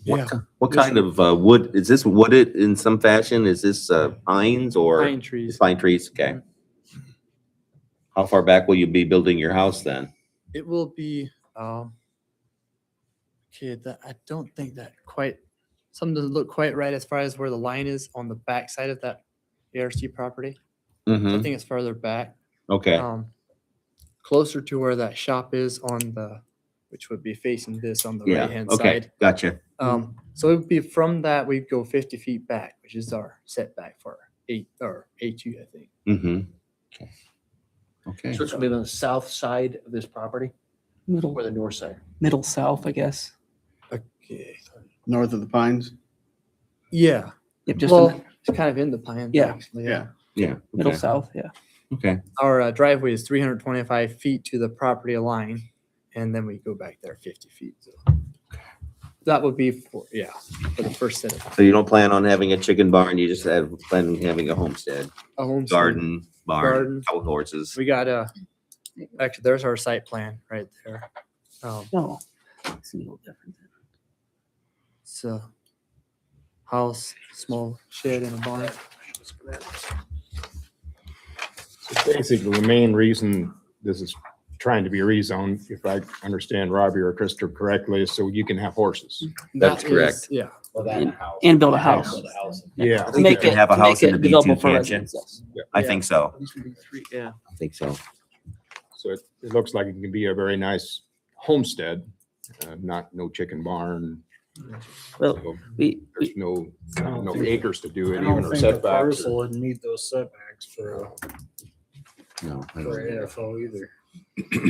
M: Yeah.
B: What kind of wood, is this wooded in some fashion? Is this pines or?
M: Pine trees.
B: It's pine trees, okay. How far back will you be building your house then?
M: It will be, okay, that, I don't think that quite, something doesn't look quite right as far as where the line is on the back side of that ARC property. So I
B: Mm-hmm,
M: think it's farther back.
B: okay,
M: Closer to where that shop is on the, which would be facing this on the
B: yeah,
M: right-hand
B: okay,
M: side.
B: gotcha.
M: So it would be from that, we'd go 50 feet back, which is our setback for A2, I think.
B: Mm-hmm. Okay.
J: So it's gonna be on the south side of this property
E: Middle,
J: or the north side?
E: middle south, I guess.
M: Okay.
K: North of the pines?
M: Yeah.
E: Yep, just
M: Well,
E: in
M: it's kind of in the pines.
E: Yeah.
M: Actually,
K: Yeah.
B: Yeah.
E: the middle
B: okay,
E: south, yeah.
B: Okay,
M: Our driveway is 325 feet to the property line, and then we go back there 50 feet. So that would be for the first set of
B: so you don't plan on having a chicken barn, you just plan on having a homestead,
M: a homestead.
B: garden, barn,
M: Garden.
B: couple horses?
M: We got actually, there's our site plan right there.
E: No, it's a little different.
M: It's a house, small shed, and a barn.
L: So basically, the main reason this is trying to be rezoned, if I understand Robbie or Krista correctly, is so you can have horses.
B: That's
M: That
B: correct.
M: is- Yeah.
E: And build a house.
L: Yeah.
B: I think you can have a
E: to make
B: house in
E: it
B: the B2,
E: developable for
B: can't you?
E: residents, yes.
B: I think so,
J: Yeah.
B: I think so.
L: So it looks like it can be a very nice homestead, no chicken barn.
E: Well,
L: So
E: we,
L: There's no acres to do
N: I
L: it,
N: don't
L: even or
N: think the
L: setbacks.
N: parcel would meet those setbacks for
B: No, I
N: for
B: don't.
N: AFO either.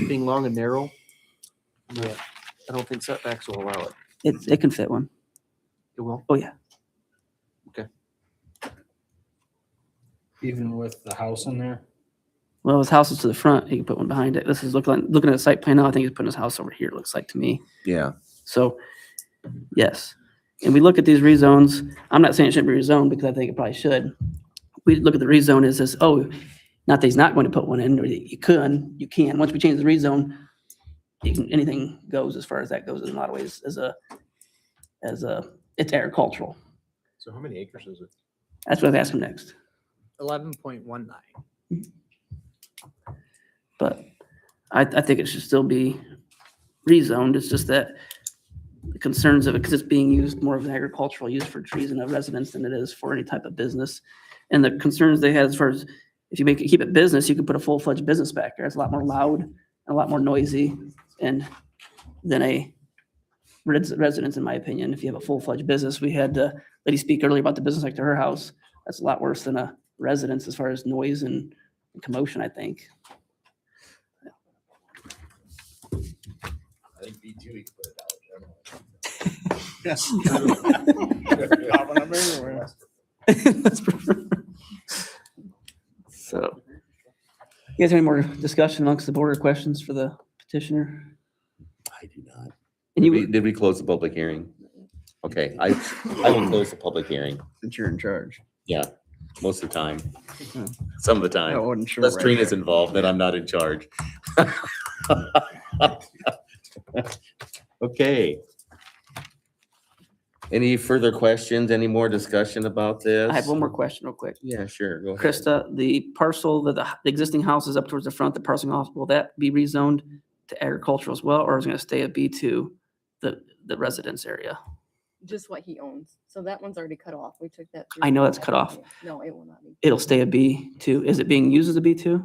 J: Being long and narrow. Yeah. I don't think setbacks will allow it.
E: it can fit one.
J: It will.
E: Oh, yeah.
N: Even with the house in there.
E: Well, his house is to the front. He can put one behind it. This is looking at the site plan now. I think he's putting his house over here, it looks like to me.
B: Yeah,
E: So, yes. And we look at these rezones. I'm not saying it shouldn't be rezoned because I think it probably should. We look at the rezone as this, not that he's not going to put one in, or you can. Once we change the rezone, anything goes as far as that goes in a lot of ways it's agricultural.
L: So how many acres is it?
E: That's what I was asking next.
M: 11.19.
E: But I think it should still be rezoned. It's just that the concerns of it, because it's being used more of an agricultural use for trees and a residence than it is for any type of business. And the concerns they had as far as if you keep it business, you could put a full-fledged business back there. It's a lot more loud and a lot more noisy and than a residence, in my opinion. If you have a full-fledged business, we had the lady speak earlier about the business next to her house. That's a lot worse than a residence as far as noise and commotion, I think.
L: I think B2, you can put it out.
K: Yes.
E: So, you guys have any more discussion amongst the board or questions for the petitioner?
B: I do not.
E: And you,
B: Did we close the public hearing? Okay, I will close the public hearing.
K: Since you're in charge.
B: Yeah, most of the time. Some of the
K: I
B: time.
K: wasn't sure.
B: Unless
K: right
B: Trina's
K: there.
B: involved, then I'm not in charge. Okay. Any further questions? Any more discussion about this?
E: I have one more question real quick.
B: Yeah, sure, go ahead.
E: Krista, the parcel that the existing house is up towards the front, the parcel off, will that be rezoned to agricultural as well, or is it gonna stay a B2, the residence area?
A: Just what he owns. So that one's already cut off. We took that.
E: I know that's cut off.
A: No, it will not be.
E: It'll stay a B2. Is it being used as a B2?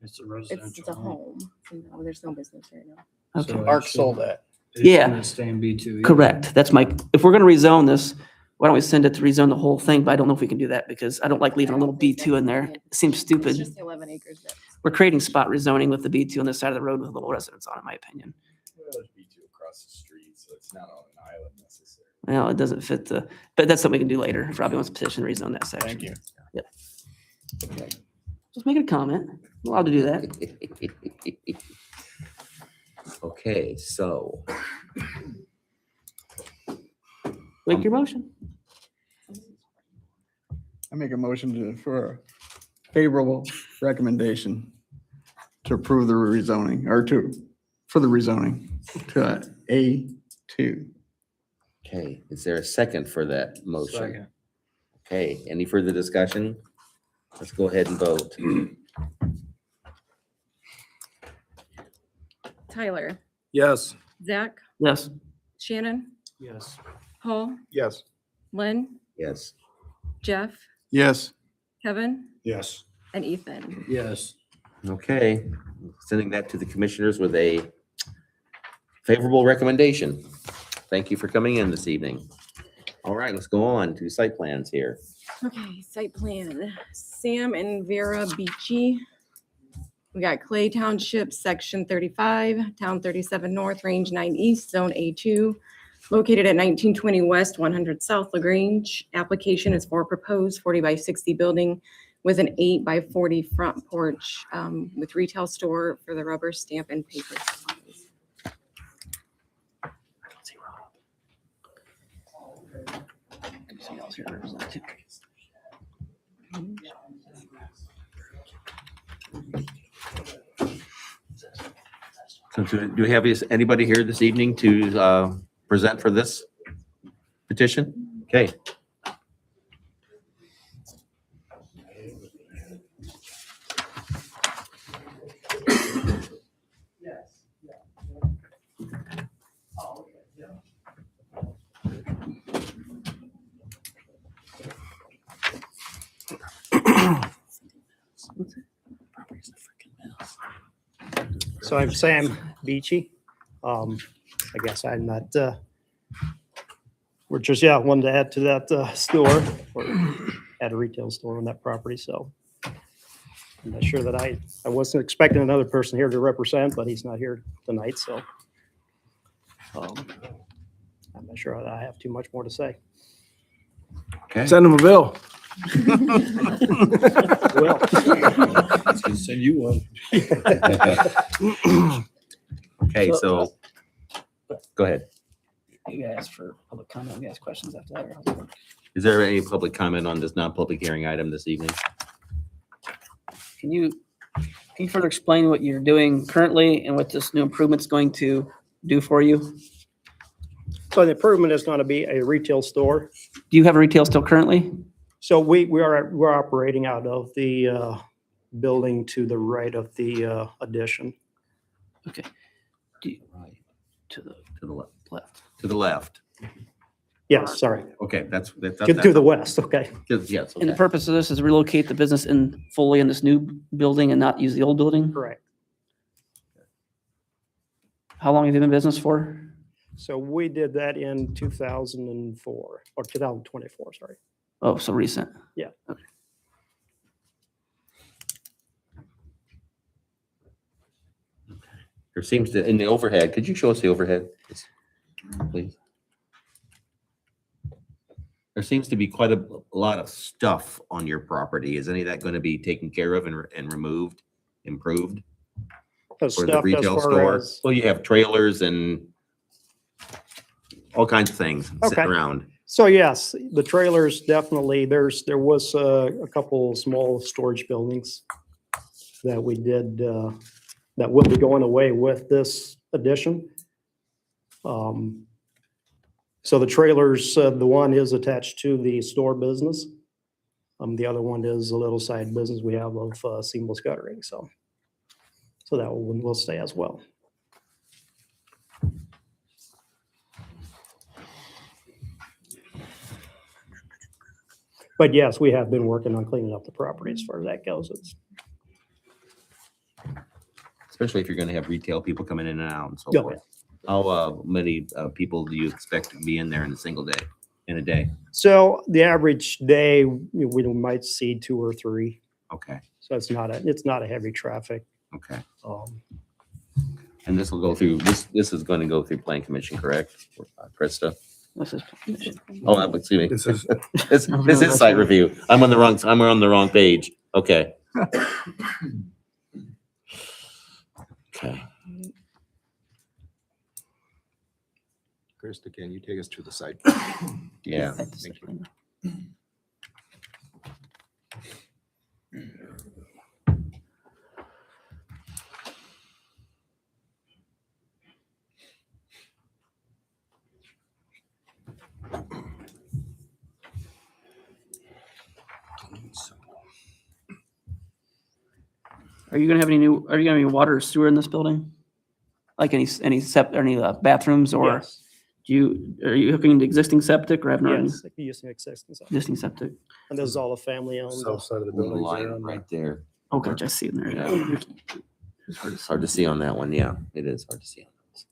N: It's a
A: It's
N: residential
A: a home. No, there's no business right now.
E: Okay.
N: So
M: Mark
N: it
M: sold
N: should-
M: that.
N: it
E: Yeah.
N: shouldn't stay in B2 either.
E: Correct. That's if we're gonna rezone this, why don't we send it to rezone the whole thing? But I don't know if we can do that because I don't like leaving a little B2 in there. It seems
A: It's
E: stupid.
A: just the 11 acres.
E: We're creating spot rezoning with the B2 on this side of the road with a little residence on it, in my opinion.
L: There's B2 across the street, so it's not on an island necessarily.
E: Well, it doesn't fit but that's something we can do later. If Robbie wants to petition to rezone that section.
L: Thank you.
E: Yeah. Just making a comment. I'm allowed to do that.
B: Okay, so.
E: Make your motion.
K: I make a motion for a favorable recommendation To approve the rezoning, or for the rezoning to A2.
B: Okay, is there a second for that motion?
N: Second.
B: Okay, any further discussion? Let's go ahead and vote.
A: Tyler,
C: Yes.
A: Zach,
E: Yes.
A: Shannon,
N: Yes.
A: Paul,
L: Yes.
A: Lynn,
B: Yes.
A: Jeff,
K: Yes.
A: Kevin,
L: Yes.
A: and Ethan.
N: Yes.
B: Okay, sending that to the commissioners with a favorable recommendation. Thank you for coming in this evening. All right, let's go on to site plans here.
A: Okay, site plan. Sam and Vera Beachy. We got Clay Township, Section 35, Town 37 North, Range 9 East, Zone A2, located at 1920 West, 100 South LaGrange. Application is for proposed 40 by 60 building with an 8 by 40 front porch with retail store for the rubber stamp and paper supplies.
B: So do we have anybody here this evening to present for this petition? Okay.
D: So I'm Sam Beachy. I guess I'm not, we're just, wanted to add to that store, or add a retail store on that property, so. I'm not sure that I wasn't expecting another person here to represent, but he's not here tonight, so. I'm not sure that I have too much more to say.
B: Okay.
C: Send them a bill.
D: Well,
N: Send you one.
B: Okay, so go ahead.
E: You guys for public comment, you guys questions after that.
B: Is there any public comment on this non-public hearing item this evening?
E: Can you further explain what you're doing currently and what this new improvement's going to do for you?
D: so the improvement is going to be a retail store.
E: Do you have a retail still currently?
D: So we're operating out of the building to the right of the addition.
E: Okay. To the left.
B: To the left.
D: Yes, sorry.
B: Okay, that's.
D: To the west, okay.
B: Yes.
E: And the
B: Okay.
E: purpose of this is relocate the business fully in this new building and not use the old building?
D: Correct.
E: How long have you been in business for?
D: So we did that in 2004, or 2024, sorry.
E: Oh, so recent.
D: Yeah.
E: Okay.
B: There seems to, in the overhead, could you show us the overhead, please? There seems to be quite a lot of stuff on your property. Is any of that going to be taken care of and removed, improved? For the
D: Stuff as
B: retail
D: far
B: store?
D: as-
B: Well, you have trailers and all kinds of things sitting
D: Okay.
B: around.
D: So yes, the trailers definitely, there was a couple small storage buildings that we did, that will be going away with this addition. So the trailers, the one is attached to the store business. The other one is a little side business we have of seamless guttering, so that one will stay as well. But yes, we have been working on cleaning up the property as far as that goes.
B: Especially if you're going to have retail people coming in and out and so
D: Yeah.
B: forth. How many people do you expect to be in there in a day?
D: So the average day, we might see 2 or 3.
B: Okay,
D: So it's not a heavy traffic.
B: okay.
D: Um,
B: And this will go through, this is going to go through Plan Commission, correct? Krista?
E: This is.
B: Oh, excuse me.
C: This is-
B: This is site review. I'm on the wrong page. Okay. Okay.
L: Krista, can you take us to the site?
B: Yeah.
L: Thank you.
E: Are you gonna have any water or sewer in this building? Like any bathrooms or
M: Yes.
E: are you hooking into existing septic or having
M: Yes, like using
E: existing septic?
M: And this is all a family owned.
C: South side of the
B: Little
C: building.
B: line right there.
E: Oh, gotcha, I see it in there.
B: Yeah. It's hard to see on that one. Yeah, it is hard to see on those.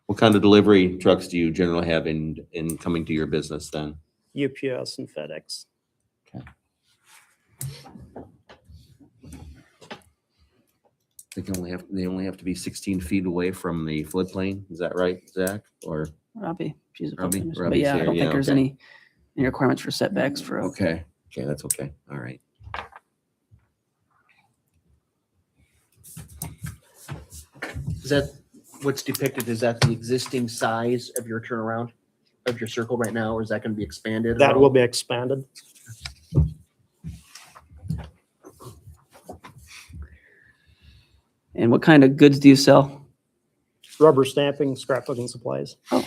B: What kind of delivery trucks do you generally have in coming to your business then?
M: UPS and FedEx.
B: They only have to be 16 feet away from the floodplain. Is that right, Zach? Or
E: Robbie, she's a
B: Robbie?
E: but
B: Robbie's
E: yeah, I
B: here,
E: don't
B: yeah,
E: think there's
B: okay.
E: any requirements for setbacks for.
B: okay, that's okay. All right.
J: Is that what's depicted? Is that the existing size of your turnaround of your circle right now, or is that going to be expanded?
M: That will be expanded.
E: And what kind of goods do you sell?
M: Rubber stamping, scrapbooking supplies.
L: Is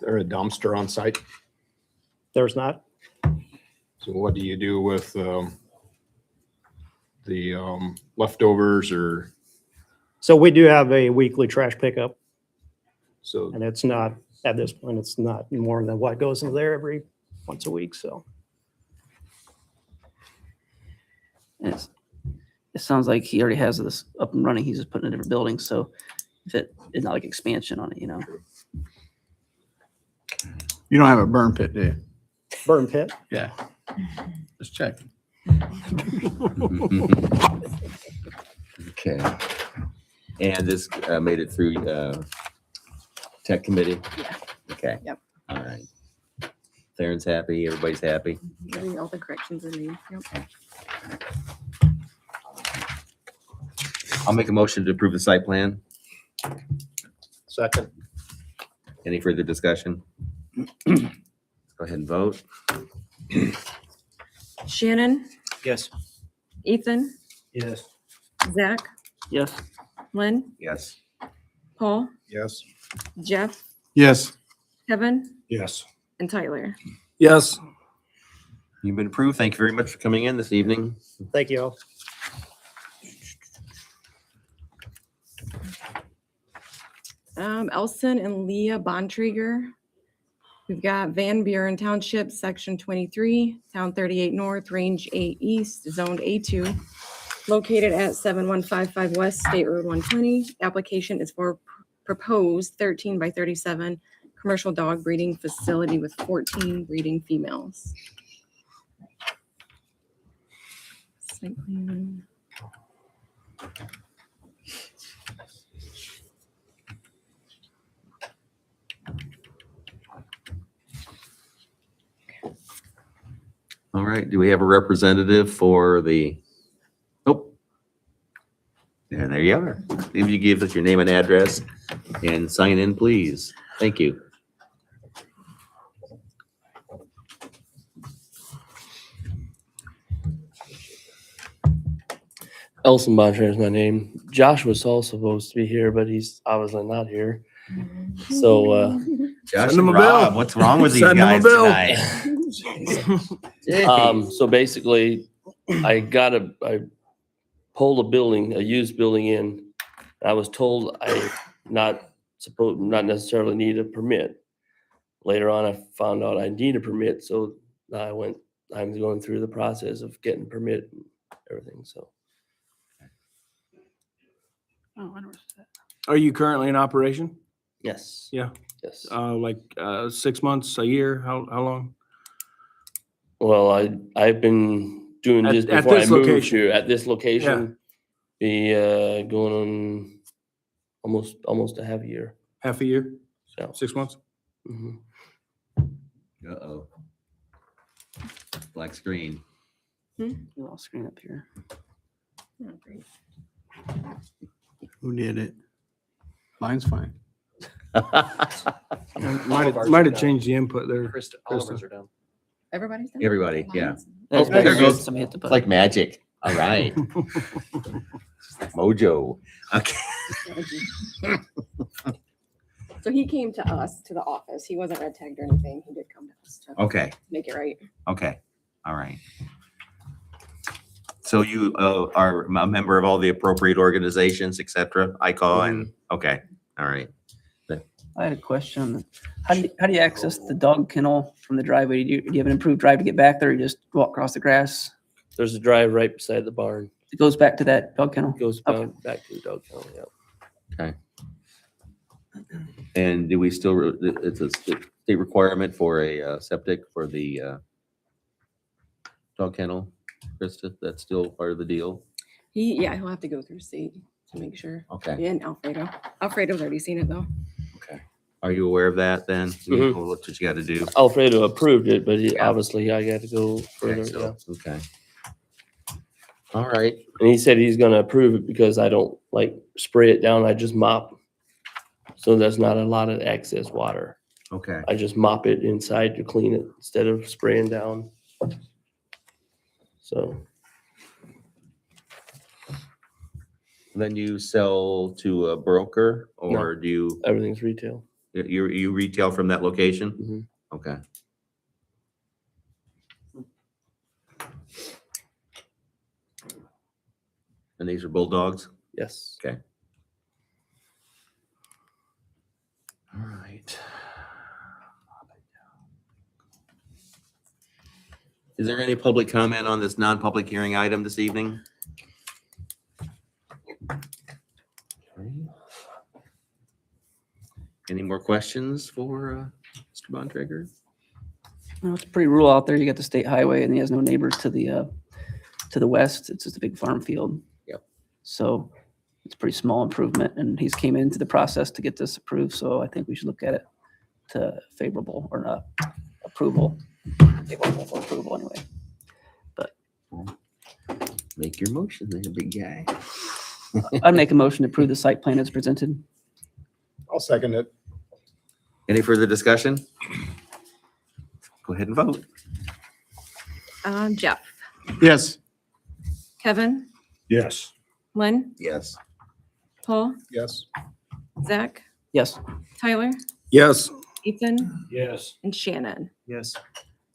L: there a dumpster on site?
M: There's not.
L: So what do you do with the leftovers or
M: So we do have a weekly trash pickup,
L: so?
M: and it's not, at this point, it's not more than what goes in there every once a week, so.
E: It sounds like he already has this up and running. He's just putting in a different building. So if it's not like expansion on it,
K: You don't have a burn pit, do you?
M: Burn pit.
K: Yeah. Just check.
B: Okay. And this made it through tech committee?
A: Yeah.
B: Okay.
A: Yep.
B: All right. Theron's happy, everybody's happy.
A: All the corrections are made. Yep.
B: I'll make a motion to approve the site plan.
L: Second.
B: Any further discussion? Go ahead and vote.
A: Shannon,
C: Yes.
A: Ethan,
C: Yes.
A: Zach,
E: Yes.
A: Lynn,
B: Yes.
A: Paul,
L: Yes.
A: Jeff,
K: Yes.
A: Kevin,
C: Yes.
A: and Tyler.
C: Yes.
B: You've been approved. Thank you very much for coming in this evening.
M: Thank you all.
A: Elson and Leah Bontrager. We've got Van Buren Township, Section 23, Town 38 North, Range 8 East, Zoned A2, located at 7155 West State Road 120. Application is for proposed 13 by 37 commercial dog breeding facility with 14 breeding females. Site plan.
B: All right. Do we have a representative for the, oh. There you are. If you give us your name and address and sign in, please. Thank you.
Q: Elson Bontrager is my name. Josh was also supposed to be here, but he's obviously not here. So,
B: Josh
C: Send him
B: and
C: a bill.
B: Rob, what's wrong with these
C: Send him a
B: guys
C: bill.
B: tonight?
Q: so basically, I pulled a used building in. I was told I not necessarily need a permit. Later on, I found out I need a permit, so I'm going through the process of getting permit and everything. So.
E: Oh, I noticed that.
C: Are you currently in operation?
Q: Yes.
C: Yeah.
Q: Yes.
C: 6 months, a year? How long?
Q: Well, I've been doing
C: At-
Q: this
C: at
Q: before I
C: this
Q: moved
C: location.
Q: here at this location. Be going on almost a half year.
C: Half a year?
Q: So.
C: 6 months?
Q: Mhm.
B: Uh-oh. Black screen.
E: Little screen up here.
A: Oh, great.
K: Who did it? Mine's fine.
C: Might have changed the input there.
J: All of ours are down.
A: Everybody's done?
B: Everybody, yeah.
E: That's
B: There
E: better.
B: goes.
E: Somebody hit the
B: It's
E: button.
B: like magic. All right. Mojo. Okay.
A: So he came to us, to the office. He wasn't red tagged or anything. He did come to us to
B: Okay.
A: make it right.
B: Okay. All right. So you are a member of all the appropriate organizations, et cetera, ICAW, and, okay, all right.
E: I had a question. How do you access the dog kennel from the driveway? Do you have an improved drive to get back there, or you just walk across the grass?
Q: There's a drive right beside the barn.
E: It goes back to that dog kennel?
Q: Goes
E: Okay.
Q: back to the dog kennel, yeah.
B: Okay. And do we still, it's a state requirement for a septic for the dog kennel, Krista? That's still part of the deal?
A: Yeah, he'll have to go through state to make sure.
B: Okay.
A: And Alfredo. Alfredo's already seen it though.
B: Okay. Are you aware of that then?
Q: Mhm.
B: What you got to do?
Q: Alfredo approved it, but
B: Yeah.
Q: obviously I got to go further,
B: Okay,
Q: yeah.
B: so, okay. All right.
Q: And he said he's gonna approve it because I don't like spray it down, I just mop. So there's not a lot of excess water.
B: Okay.
Q: I just mop it inside to clean it instead of spraying down. So
B: Then you sell to a broker or
Q: No.
B: do you,
Q: everything's retail.
B: you retail from that location?
Q: Mhm.
B: Okay. And these are bulldogs?
Q: Yes.
B: Okay. All right. Is there any public comment on this non-public hearing item this evening? Okay. Any more questions for Mr. Bontrager?
E: No, it's pretty rural out there. You got the state highway and he has no neighbors to the west. It's just a big farm field.
B: Yep.
E: So it's a pretty small improvement and he's came into the process to get this approved. So I think we should look at it to favorable or not approval. Favorable for approval anyway.
B: Make your motion then, big guy.
E: I'd make a motion to approve the site plan as presented.
L: I'll second it.
B: Any further discussion? Go ahead and vote.
A: Jeff,
K: Yes.
A: Kevin,
L: Yes.
A: Lynn,
B: Yes.
A: Paul,
L: Yes.
A: Zach,
E: Yes.
A: Tyler,
C: Yes.
A: Ethan,
N: Yes.
A: and Shannon.
J: Yes.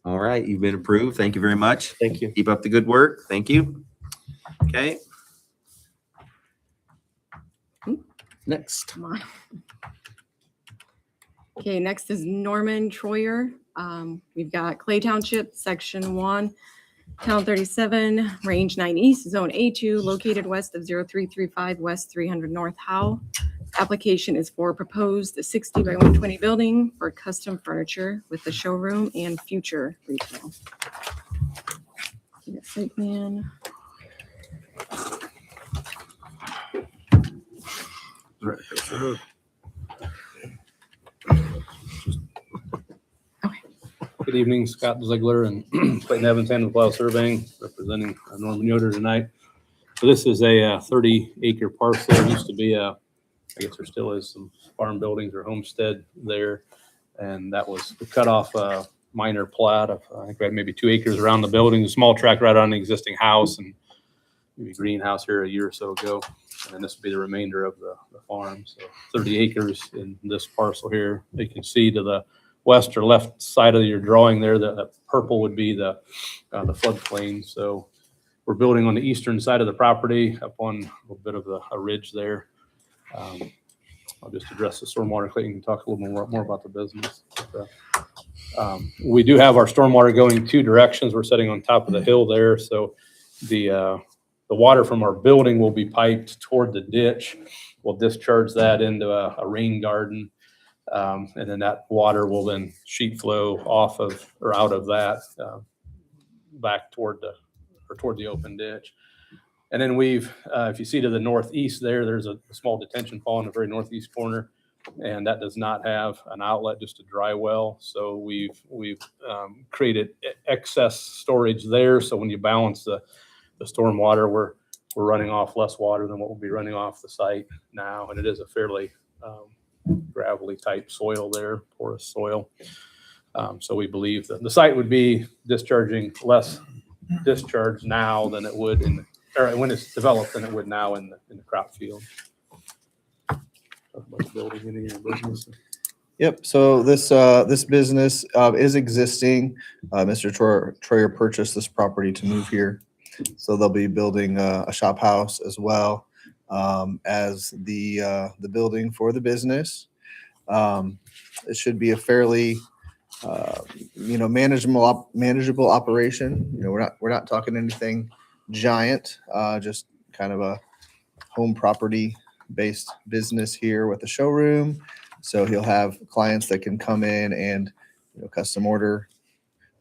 B: All right, you've been approved. Thank you very much.
Q: Thank you.
B: Keep up the good work. Thank you. Okay. Next.
A: Come on. Okay, next is Norman Troyer. We've got Clay Township, Section 1, Town 37, Range 9 East, Zone A2, located west of 0335 West 300 North Howe. Application is for proposed 60 by 120 building for custom furniture with a showroom and future retail. Get site plan.
F: Good evening, Scott Ziegler and Clayton Evans, Hand Plow Surveying, representing Norman Yoder tonight. So this is a 30-acre parcel. There used to be I guess there still is some farm buildings or homestead there. And that was cut off a minor plat of, I think we had maybe 2 acres around the building, a small tract right on the existing house and maybe greenhouse here a year or so ago. And this would be the remainder of the farm. So 30 acres in this parcel here. You can see to the west or left side of your drawing there, the purple would be the floodplain. So we're building on the eastern side of the property up on a little bit of a ridge there. I'll just address the stormwater. Clayton can talk a little more about the business. But, we do have our stormwater going 2 directions. We're sitting on top of the hill there. So the water from our building will be piped toward the ditch. We'll discharge that into a rain garden. And then that water will then sheet flow off of or out of that back toward the open ditch. And then we've, if you see to the northeast there's a small detention pond in the very northeast corner, and that does not have an outlet, just a dry well. So we've created excess storage there. So when you balance the storm water, we're running off less water than what will be running off the site now, and it is a fairly gravelly type soil there, porous soil. So we believe that the site would be discharging less discharge now than it would when it's developed than it would now in the crop field. Talk about the building, any of your business.
G: Yep, so this business is existing. Mr. Troyer purchased this property to move here. So they'll be building a shop house as well as the building for the business. It should be a fairly manageable operation. We're not talking anything giant, just kind of a home property based business here with a showroom. So he'll have clients that can come in and custom order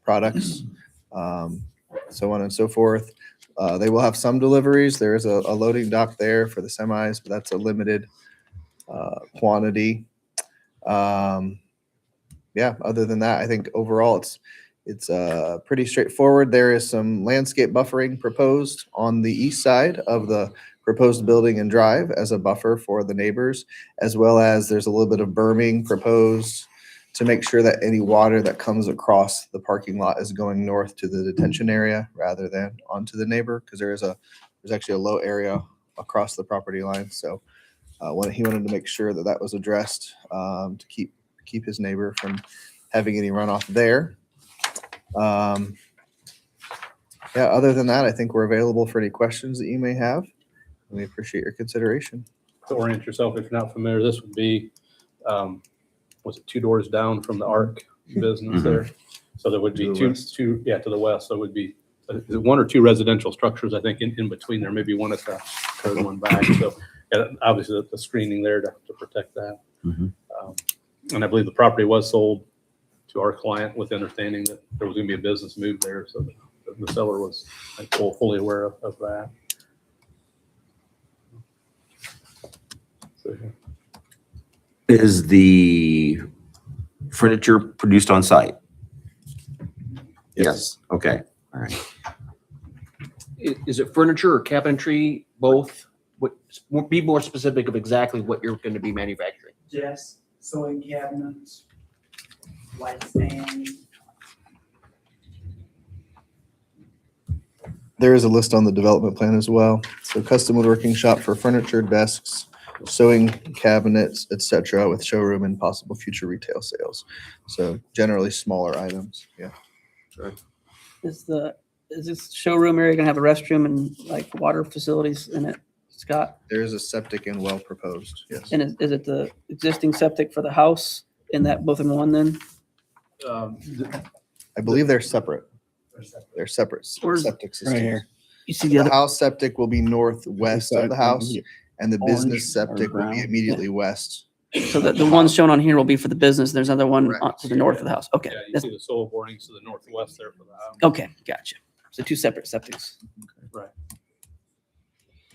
G: products, so on and so forth. They will have some deliveries. There is a loading dock there for the semis, but that's a limited quantity. Yeah, other than that, I think overall it's pretty straightforward. There is some landscape buffering proposed on the east side of the proposed building and drive as a buffer for the neighbors, as well as there's a little bit of berming proposed to make sure that any water that comes across the parking lot is going north to the detention area rather than onto the neighbor, because there's actually a low area across the property line. So he wanted to make sure that was addressed to keep his neighbor from having any runoff there. Yeah, other than that, I think we're available for any questions that you may have. We appreciate your consideration.
F: To orient yourself, if you're not familiar, this would be, was it 2 doors down from the ARC business there? So there would be
G: To the west.
F: to the west. So it would be 1 or 2 residential structures, I think, in between there, maybe one at the third one back. So yeah, obviously the screening there to protect that. And I believe the property was sold to our client with understanding that there was going to be a business move there. So the seller was fully aware of that. So,
B: Is the furniture produced on site? Yes. Okay. All right.
J: Is it furniture or cabinetry, both? Be more specific of exactly what you're going to be manufacturing.
R: Yes, sewing cabinets, light stands.
G: There is a list on the development plan as well. So custom woodworking shop for furniture, desks, sewing cabinets, etc., with showroom and possible future retail sales. So generally smaller items. Yeah.
E: Is this showroom area gonna have a restroom and like water facilities in it, Scott?
G: There is a septic and well proposed. Yes.
E: And is it the existing septic for the house in that both in one then?
G: I believe they're separate. They're separate
E: Where's-
G: septic systems.
K: Right here.
E: You see
G: The
E: the other,
G: house septic will be northwest of the house, and the
K: Orange
G: business
K: or
G: septic will be
K: brown.
G: immediately west.
E: so the one shown on here will be for the business. There's another one
G: Correct.
E: to the north of the house. Okay,
F: yeah, you
E: that's,
F: see the soil borings to the northwest there for the house.
E: okay, gotcha. So 2 separate septics.
F: Right.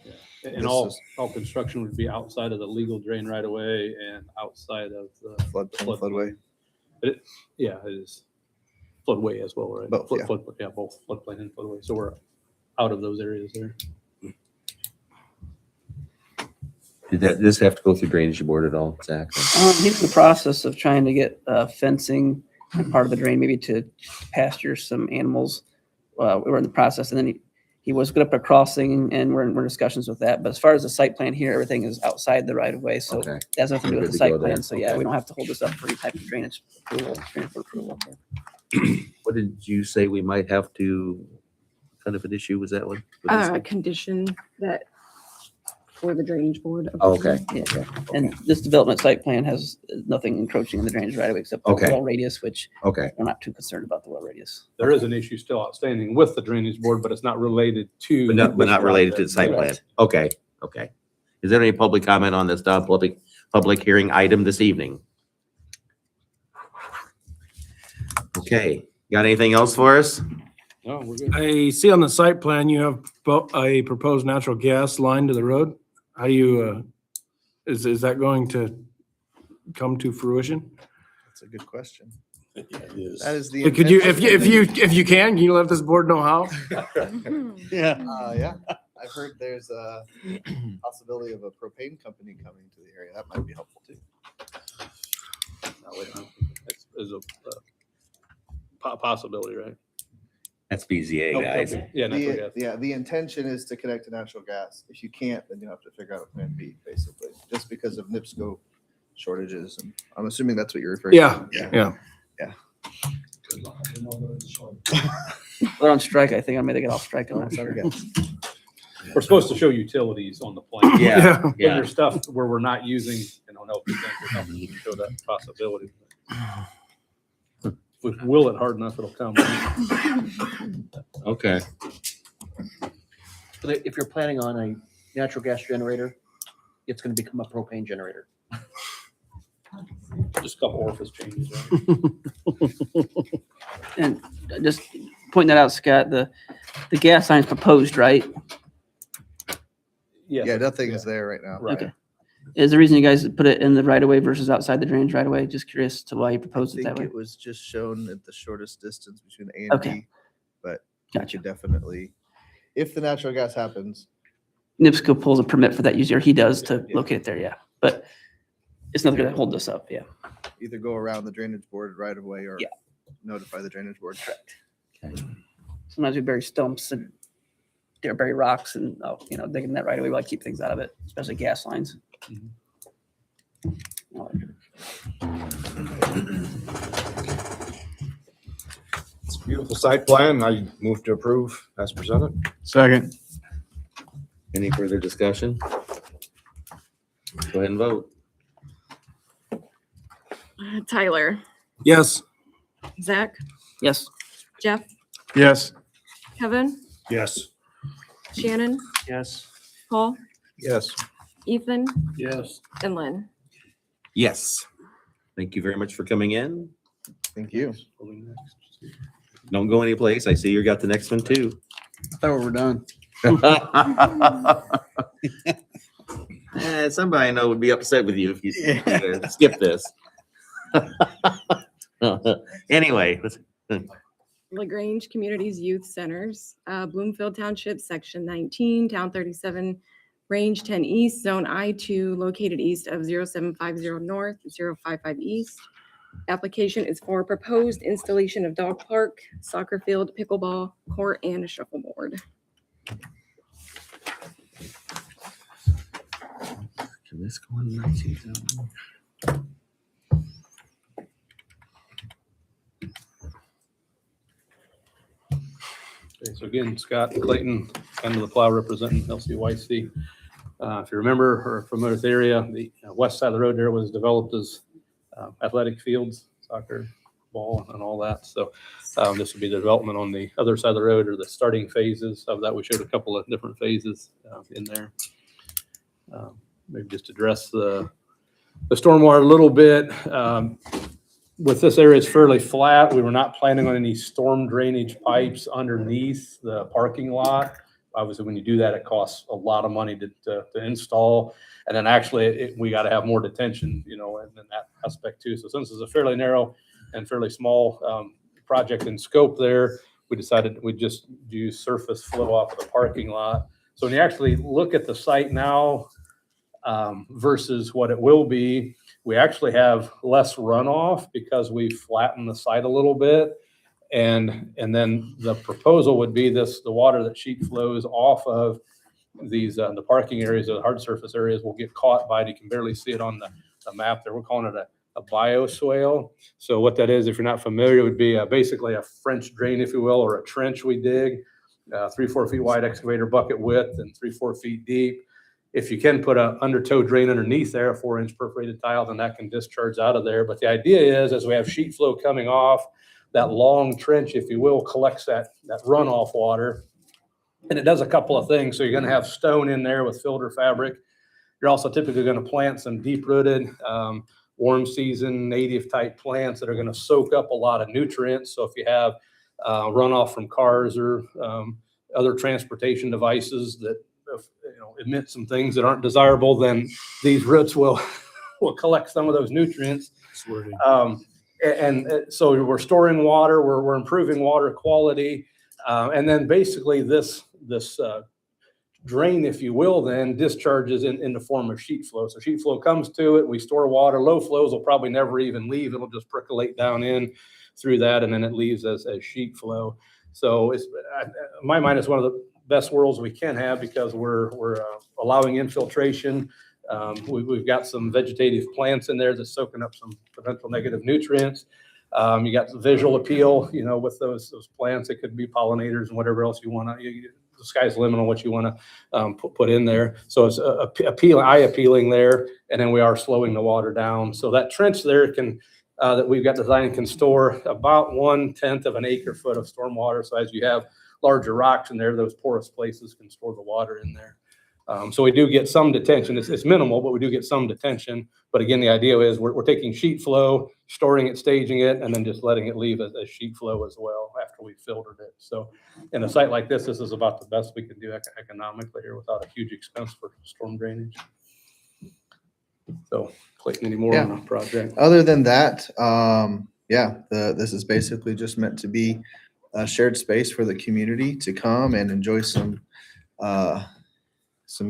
F: Yeah. And
G: This
F: all
G: is-
F: construction would be outside of the legal drain right away and outside of the
G: Floodway.
F: Yeah, it is floodway as well, right?
G: Both, yeah.
F: Yeah, both floodplain and floodway. So we're out of those areas there.
B: Did this have to go through drainage board at all, Zach?
E: He's in the process of trying to get fencing and part of the drain, maybe to pasture some animals. We were in the process, and then he was going to put a crossing, and we're in discussions with that. But as far as the site plan here, everything is outside the right of way, so
B: Okay.
E: that has nothing to do with
B: Good
E: the
B: to go
E: site plan.
B: there.
E: So yeah,
B: Okay.
E: we don't have to hold this up for any type of drainage approval.
B: What did you say we might have to, kind of an issue was that one? What is it?
A: Condition that for the drainage board.
B: Oh, okay.
E: Yeah, and this development site plan has nothing encroaching in the drainage right away except the
B: Okay.
E: well radius, which
B: Okay.
E: we're not too concerned about the well radius.
F: There is an issue still outstanding with the drainage board, but it's not related to.
B: But not
F: this
B: related to the
F: project.
B: site plan.
E: Correct.
B: Okay, okay. Is there any public comment on this public hearing item this evening? Okay, got anything else for us?
F: No, we're good.
C: I see on the site plan, you have a proposed natural gas line to the road. How do you, is that going to come to fruition?
G: That's a good question.
I: Yeah, it is.
G: That is the.
C: Could you,
G: intention.
C: if you can you let this board know how?
G: Yeah. Yeah. I've heard there's a possibility of a propane company coming to the area. That might be helpful too.
F: Is a possibility, right?
B: That's BZA,
F: Help-
B: guys.
F: helping- Yeah, natural gas.
G: The intention is to connect to natural gas. If you can't, then you have to figure out a plan B, basically, just because of NIPSCO shortages. And I'm assuming that's what you're referring to.
C: Yeah.
E: They're on strike. I think I may get off strike. I'm not sure.
F: We're supposed to show utilities on the plan.
B: Yeah,
F: When
B: yeah.
F: there's stuff where we're not using, help you think or something, you can show that possibility. If we will it hard enough, it'll come.
B: Okay.
J: But if you're planning on a natural gas generator, it's gonna become a propane generator.
F: Just a couple orifice changes. Right?
E: And just point that out, Scott, the gas line's proposed, right?
G: Yeah, nothing is there right now.
E: Okay. Is the reason you guys put it in the right of way versus outside the drainage right of way? Just curious to why you
G: I
E: proposed it that
G: think
E: way.
G: it was just shown at the shortest distance between A and
E: Okay.
G: B, but
E: Gotcha.
G: you definitely, if the natural gas happens,
E: NIPSCO pulls a permit for that user. He does to
G: Yeah.
E: locate it there, yeah. But it's not gonna hold this up, yeah.
G: either go around the drainage board right away or
E: Yeah.
G: notify the drainage board.
E: Correct. Sometimes we bury stumps and bury rocks and, digging that right away, we like to keep things out of it, especially gas lines.
L: It's a beautiful site plan. I move to approve as presented.
K: Second.
B: Any further discussion? Go ahead and vote.
A: Tyler,
C: Yes.
A: Zach,
E: Yes.
A: Jeff,
K: Yes.
A: Kevin,
L: Yes.
A: Shannon,
J: Yes.
A: Paul,
L: Yes.
A: Ethan,
N: Yes.
A: and Lynn.
B: Yes. Thank you very much for coming in.
G: Thank you.
B: Don't go anyplace. I see you got the next one too.
K: I thought we were done.
B: Somebody I know would be upset with you if you skip this. Anyway,
A: LaGrange Communities Youth Centers, Bloomfield Township, Section 19, Town 37, Range 10 East, Zone I2, located east of 0750 North, 055 East. Application is for proposed installation of dog park, soccer field, pickleball court, and a shuffleboard.
B: Can this go in 19?
F: Okay, so again, Scott Clayton, end of the plow representing LCYC. If you remember or are familiar with the area, the west side of the road there was developed as athletic fields, soccer, ball, and all that. So this would be the development on the other side of the road, or the starting phases of that. We showed a couple of different phases in there. Maybe just address the stormwater a little bit. With this area, it's fairly flat. We were not planning on any storm drainage pipes underneath the parking lot. Obviously, when you do that, it costs a lot of money to install. And then actually, we got to have more detention, in that aspect too. So since it's a fairly narrow and fairly small project in scope there, we decided we'd just do surface flow off of the parking lot. So when you actually look at the site now versus what it will be, we actually have less runoff because we flattened the site a little bit. And then the proposal would be the water that sheet flows off of these, the parking areas, the hard surface areas will get caught by it. You can barely see it on the map there. We're calling it a bioswale. So what that is, if you're not familiar, would be basically a French drain, if you will, or a trench we dig, 3-4 feet wide excavator bucket width and 3-4 feet deep. If you can put an undertow drain underneath there, a 4-inch perforated tile, then that can discharge out of there. But the idea is, as we have sheet flow coming off, that long trench, if you will, collects that runoff water. And it does a couple of things. So you're going to have stone in there with filter fabric. You're also typically going to plant some deep-rooted, warm season, native type plants that are going to soak up a lot of nutrients. So if you have runoff from cars or other transportation devices that emit some things that aren't desirable, then these roots will collect some of those nutrients. And so we're storing water, we're improving water quality, and then basically this drain, if you will, then discharges in the form of sheet flow. So sheet flow comes to it, we store water. Low flows will probably never even leave. It'll just percolate down in through that, and then it leaves as sheet flow. So it's, in my mind, it's one of the best worlds we can have because we're allowing infiltration We've got some vegetative plants in there that's soaking up some potential negative nutrients. You got the visual appeal, with those plants. It could be pollinators and whatever else you want to. The sky's the limit on what you want to put in there. So it's eye appealing there, and then we are slowing the water down. So that trench there can that we've got designed can store about 1/10 of an acre foot of stormwater. So as you have larger rocks in there, those porous places can store the water in there. So we do get some detention. It's minimal, but we do get some detention. But again, the idea is we're taking sheet flow, storing it, staging it, and then just letting it leave as sheet flow as well after we filtered it. So in a site like this is about the best we can do economically here without a huge expense for storm drainage. So Clayton, any more on the project?
G: Other than that, this is basically just meant to be a shared space for the community to come and enjoy some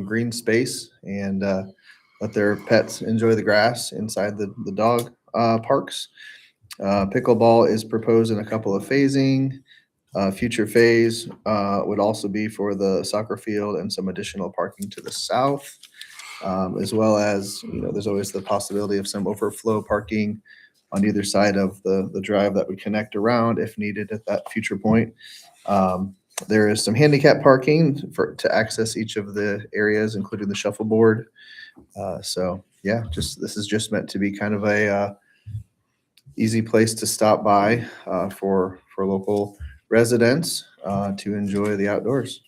G: green space and let their pets enjoy the grass inside the dog parks. Pickleball is proposed in a couple of phasing. Future phase would also be for the soccer field and some additional parking to the south, as well as, there's always the possibility of some overflow parking on either side of the drive that would connect around if needed at that future point. There is some handicap parking to access each of the areas, including the shuffleboard. This is just meant to be kind of a easy place to stop by for local residents to enjoy the outdoors.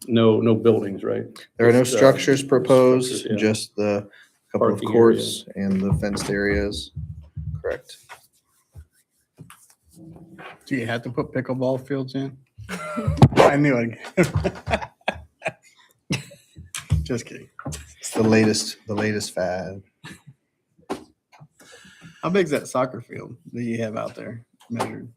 F: No buildings, right?
G: There are no
F: Just,
G: structures proposed,
F: structures, yeah.
G: just the couple
F: Parking
G: of courts and the fenced areas. Correct.
K: Do you have to put pickleball fields in? I knew it. Just kidding.
G: It's the latest fad.
K: How big's that soccer field that you have out there measured?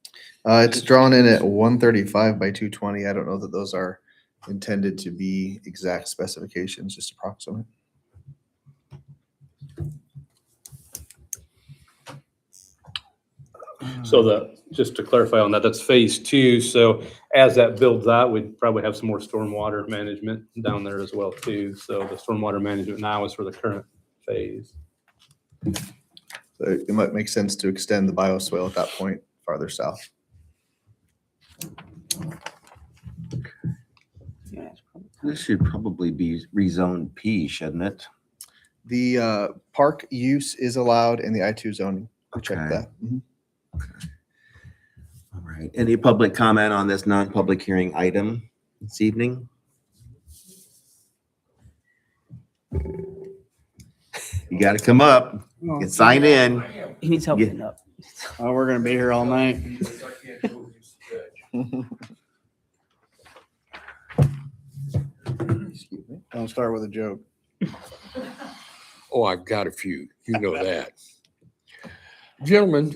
G: It's drawn in at 135 by 220. I don't know that those are intended to be exact specifications, just approximate.
F: So just to clarify on that, that's phase 2. So as that builds out, we'd probably have some more stormwater management down there as well too. So the stormwater management now is for the current phase.
G: So it might make sense to extend the bioswale at that point farther south.
B: This should probably be rezoned P, shouldn't it?
G: The park use is allowed in the I2 zoning. We checked
B: Okay.
G: that. Mhm.
B: All right. Any public comment on this non-public hearing item this evening? You got to come up and sign in.
E: He needs help
B: Yeah.
E: getting up.
K: Oh, we're gonna be here all night. Don't start with a joke.
S: Oh, I've got a few. You know that. Gentlemen,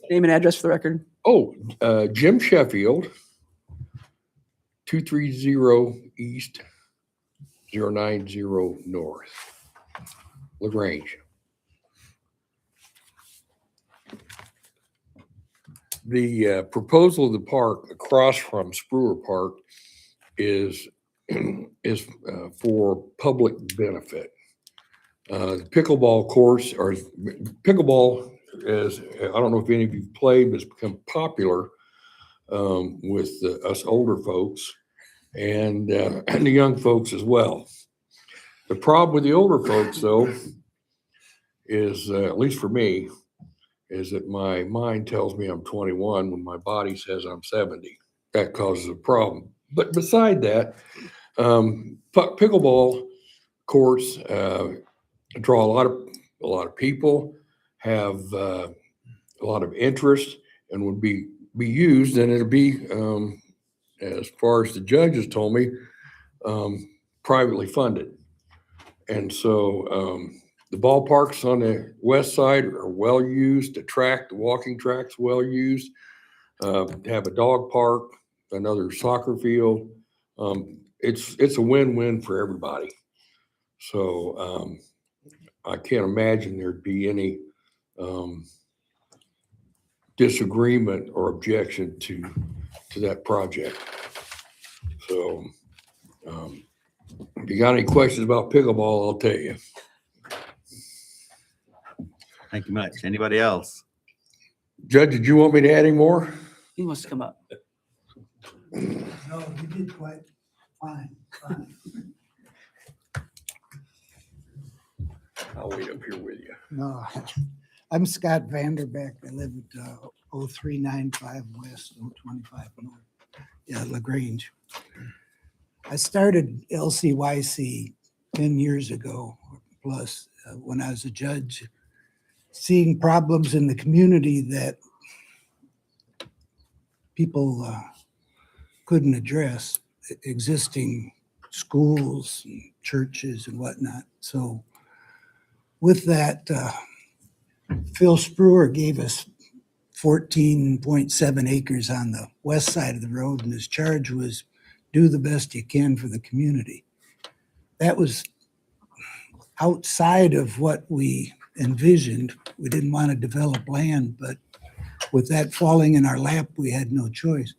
E: Name and address for the record.
S: Jim Sheffield, 230 East, 090 North, LaGrange. The proposal of the park across from Spruer Park is for public benefit. The pickleball course, or pickleball is, I don't know if any of you played, but it's become popular with us older folks and the young folks as well. The problem with the older folks, though, is, at least for me, is that my mind tells me I'm 21 when my body says I'm 70. That causes a problem. But beside that, pickleball courts draw a lot of people, have a lot of interest, and would be used, and it'll be, as far as the judges told me, privately funded. And so the ballparks on the west side are well used. The walking track's well used. Have a dog park, another soccer field. It's a win-win for everybody. So I can't imagine there'd be any disagreement or objection to that project. So If you got any questions about pickleball, I'll tell you.
B: Thank you much. Anybody else?
S: Judge, did you want me to add any more?
E: He wants to come up.
R: No, you did quite fine.
S: I'll wait up here with you.
R: No, I'm Scott Vanderbeck. I live at 0395 West, 025 North. Yeah, LaGrange. I started LCYC 10 years ago plus when I was a judge, seeing problems in the community that people couldn't address, existing schools and churches and whatnot. So with that, Phil Spruer gave us 14.7 acres on the west side of the road, and his charge was do the best you can for the community. That was outside of what we envisioned. We didn't want to develop land, but with that falling in our lap, we had no choice.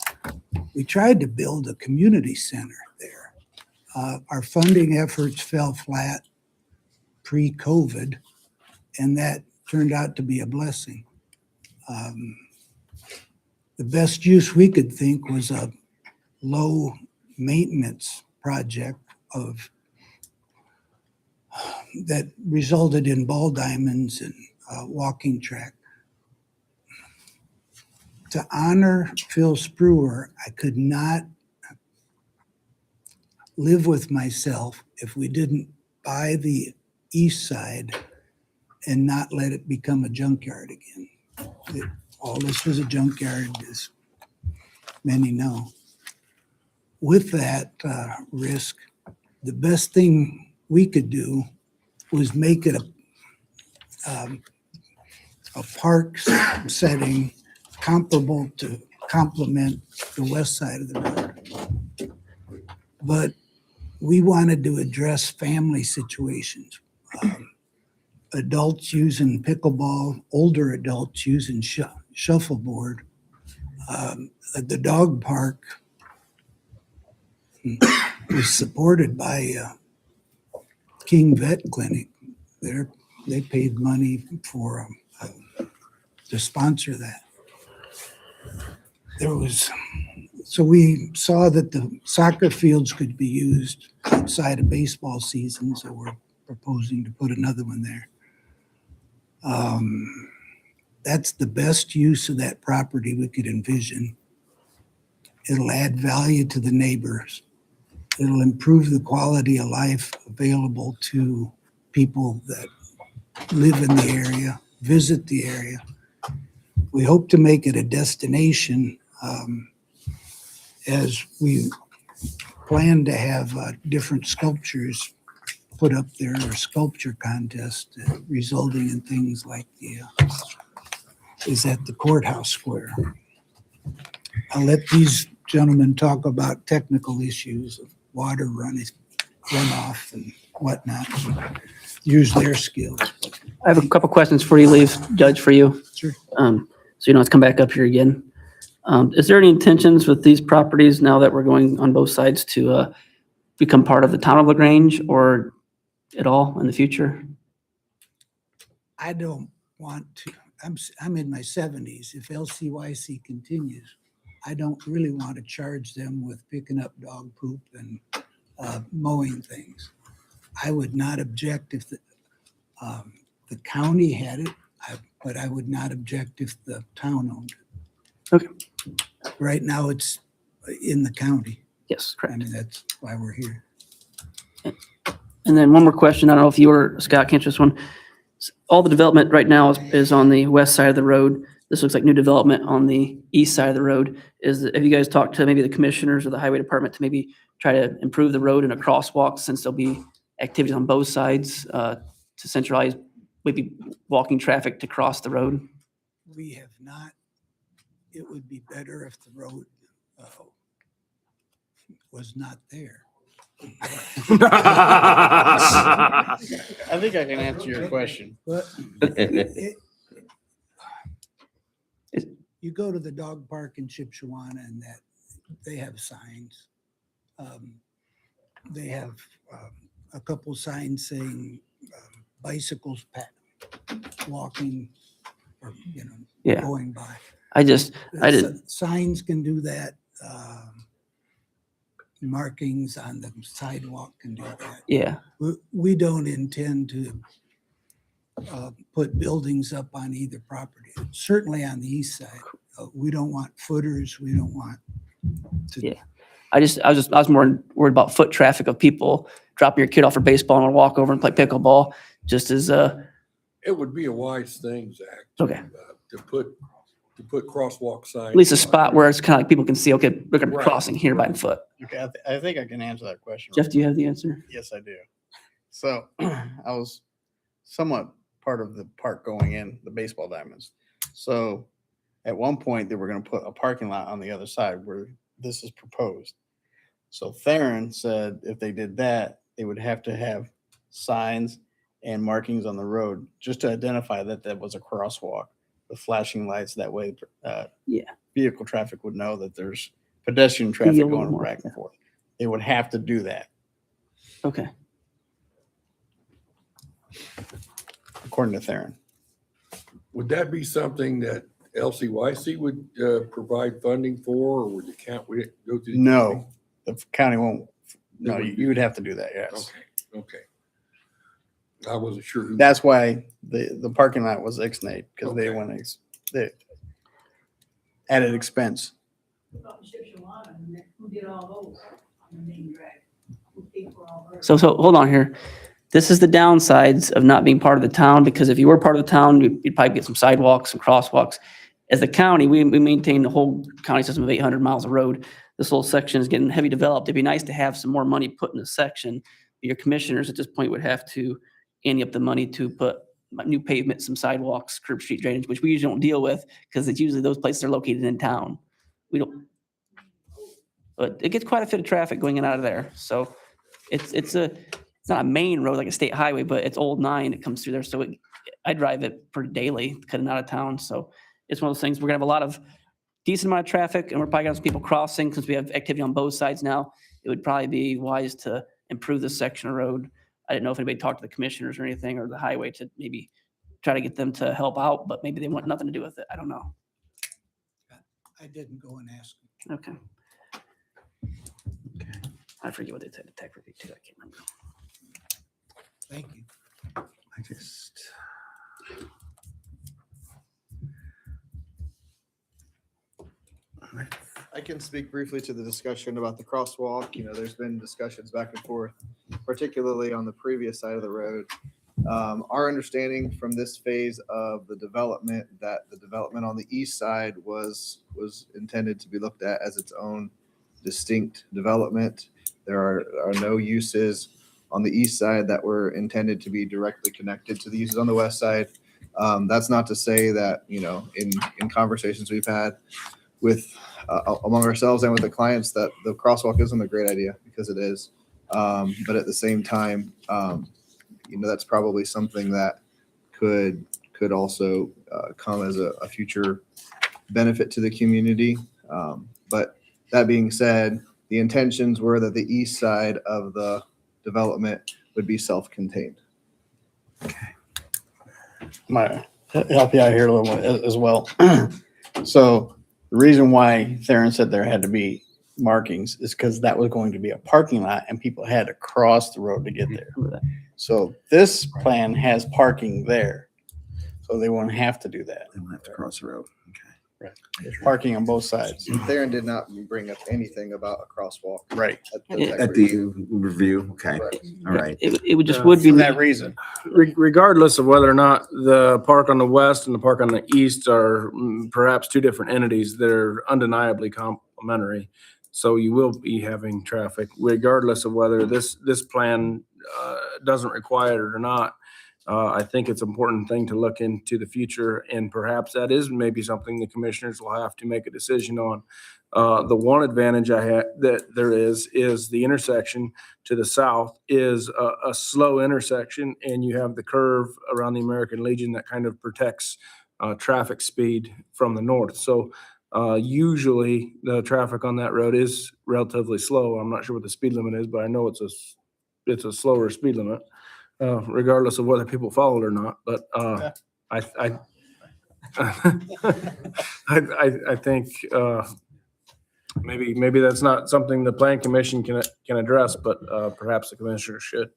R: We tried to build a community center there. Our funding efforts fell flat pre-COVID, and that turned out to be a blessing. The best use we could think was a low maintenance project of that resulted in ball diamonds and walking track. To honor Phil Spruer, I could not live with myself if we didn't buy the east side and not let it become a junkyard again. All this was a junkyard, as many know. With that risk, the best thing we could do was make it a park setting comparable to complement the west side of the road. But we wanted to address family situations. Adults using pickleball, older adults using shuffleboard. The dog park was supported by King Vet Clinic. They paid money for to sponsor that. So we saw that the soccer fields could be used outside of baseball season, so we're proposing to put another one there. That's the best use of that property we could envision. It'll add value to the neighbors. It'll improve the quality of life available to people that live in the area, visit the area. We hope to make it a destination as we plan to have different sculptures put up there, or sculpture contest resulting in things like the is at the courthouse square. I'll let these gentlemen talk about technical issues of water runoff and whatnot. Use their skills.
E: I have a couple questions before you leave, Judge, for you.
R: Sure.
E: So you don't have to come back up here again. Is there any intentions with these properties now that we're going on both sides to become part of the town of LaGrange or at all in the future?
R: I don't want to, I'm in my 70s. If LCYC continues, I don't really want to charge them with picking up dog poop and mowing things. I would not object if the county had it, but I would not object if the town owned it.
E: Okay.
R: Right now, it's in the county.
E: Yes, correct.
R: I mean, that's why we're here.
E: And then one more question. I don't know if you or Scott can answer this one. All the development right now is on the west side of the road. This looks like new development on the east side of the road. Have you guys talked to maybe the commissioners or the highway department to maybe try to improve the road and a crosswalk, since there'll be activities on both sides to centralize maybe walking traffic to cross the road?
R: We have not. It would be better if the road was not there.
J: I think I can answer your question.
R: But you go to the dog park in Shipshewana and that they have signs. they have a couple signs saying bicycles, walking, or,
E: Yeah.
R: going by.
E: I did.
R: Signs can do that. Markings on the sidewalk can do that.
E: Yeah.
R: We don't intend to put buildings up on either property, certainly on the east side. We don't want footers. We don't want to.
E: Yeah. I was more worried about foot traffic of people dropping your kid off for baseball and want to walk over and play pickleball, just as
S: It would be a wise thing, Zach.
E: Okay.
S: To put crosswalk signs.
E: at least a spot where it's kind of like people can see, okay, we're going to be
S: Right.
E: crossing here by foot.
T: Okay, I think I can answer that question.
E: Jeff, do you have the answer?
T: Yes, I do. So I was somewhat part of the park going in, the baseball diamonds. So at one point, they were going to put a parking lot on the other side where this is proposed. So Theron said if they did that, they would have to have signs and markings on the road just to identify that that was a crosswalk with flashing lights. That way, vehicle traffic would know that there's pedestrian traffic
E: Be a little
T: going
E: more,
T: back and forth. They would have to do that,
E: Okay.
T: according to Theron.
S: Would that be something that LCYC would provide funding for, or would the county go through?
T: No, the county won't.
S: They
T: No,
S: wouldn't
T: you would have to do that. Yes.
S: Okay. I wasn't sure. who-
T: That's why the parking lot was ixnayed, because they want they added expense.
E: So hold on here. This is the downsides of not being part of the town, because if you were part of the town, you'd probably get some sidewalks, some crosswalks. As the county, we maintain the whole county system of 800 miles of road. This little section is getting heavy developed. It'd be nice to have some more money put in this section. Your commissioners at this point would have to ante up the money to put new pavement, some sidewalks, curb street drainage, which we usually don't deal with because it's usually those places are located in town. We don't, but it gets quite a bit of traffic going in and out of there. So it's not a main road like a state highway, but it's Old 9. It comes through there. So I drive it pretty daily, cutting out of town. So it's one of those things. We're gonna have a lot of decent amount of traffic, and we're probably gonna have some people crossing since we have activity on both sides now. It would probably be wise to improve this section of road. I didn't know if anybody talked to the commissioners or anything, or the highway to maybe try to get them to help out, but maybe they want nothing to do with it. I don't know.
R: I didn't go and ask.
E: Okay. I forget what they said. Tech review too. I can't remember.
R: Thank you.
K: I just.
G: I can speak briefly to the discussion about the crosswalk. There's been discussions back and forth, particularly on the previous side of the road. Our understanding from this phase of the development, that the development on the east side was intended to be looked at as its own distinct development. There are no uses on the east side that were intended to be directly connected to the uses on the west side. That's not to say that, in conversations we've had with among ourselves and with the clients, that the crosswalk isn't a great idea, because it is. But at the same time, that's probably something that could also come as a future benefit to the community. But that being said, the intentions were that the east side of the development would be self-contained.
T: Might help you out here a little bit as well. So the reason why Theron said there had to be markings is because that was going to be a parking lot and people had to cross the road to get there. So this plan has parking there. So they won't have to do that.
K: They won't have to cross the road.
T: Right. There's parking on both sides.
G: Theron did not bring up anything about a crosswalk.
T: Right.
K: At the review. Okay. All right.
E: It would just would be
T: for that reason.
C: Regardless of whether or not the park on the west and the park on the east are perhaps two different entities, they're undeniably complementary. So you will be having traffic regardless of whether this plan doesn't require it or not. I think it's an important thing to look into the future, and perhaps that is maybe something the commissioners will have to make a decision on. The one advantage that there is the intersection to the south is a slow intersection, and you have the curve around the American Legion that kind of protects traffic speed from the north. So Usually the traffic on that road is relatively slow. I'm not sure what the speed limit is, but I know it's a slower speed limit, regardless of whether people follow it or not. But I I think maybe that's not something the plan commission can address, but perhaps the commissioner should.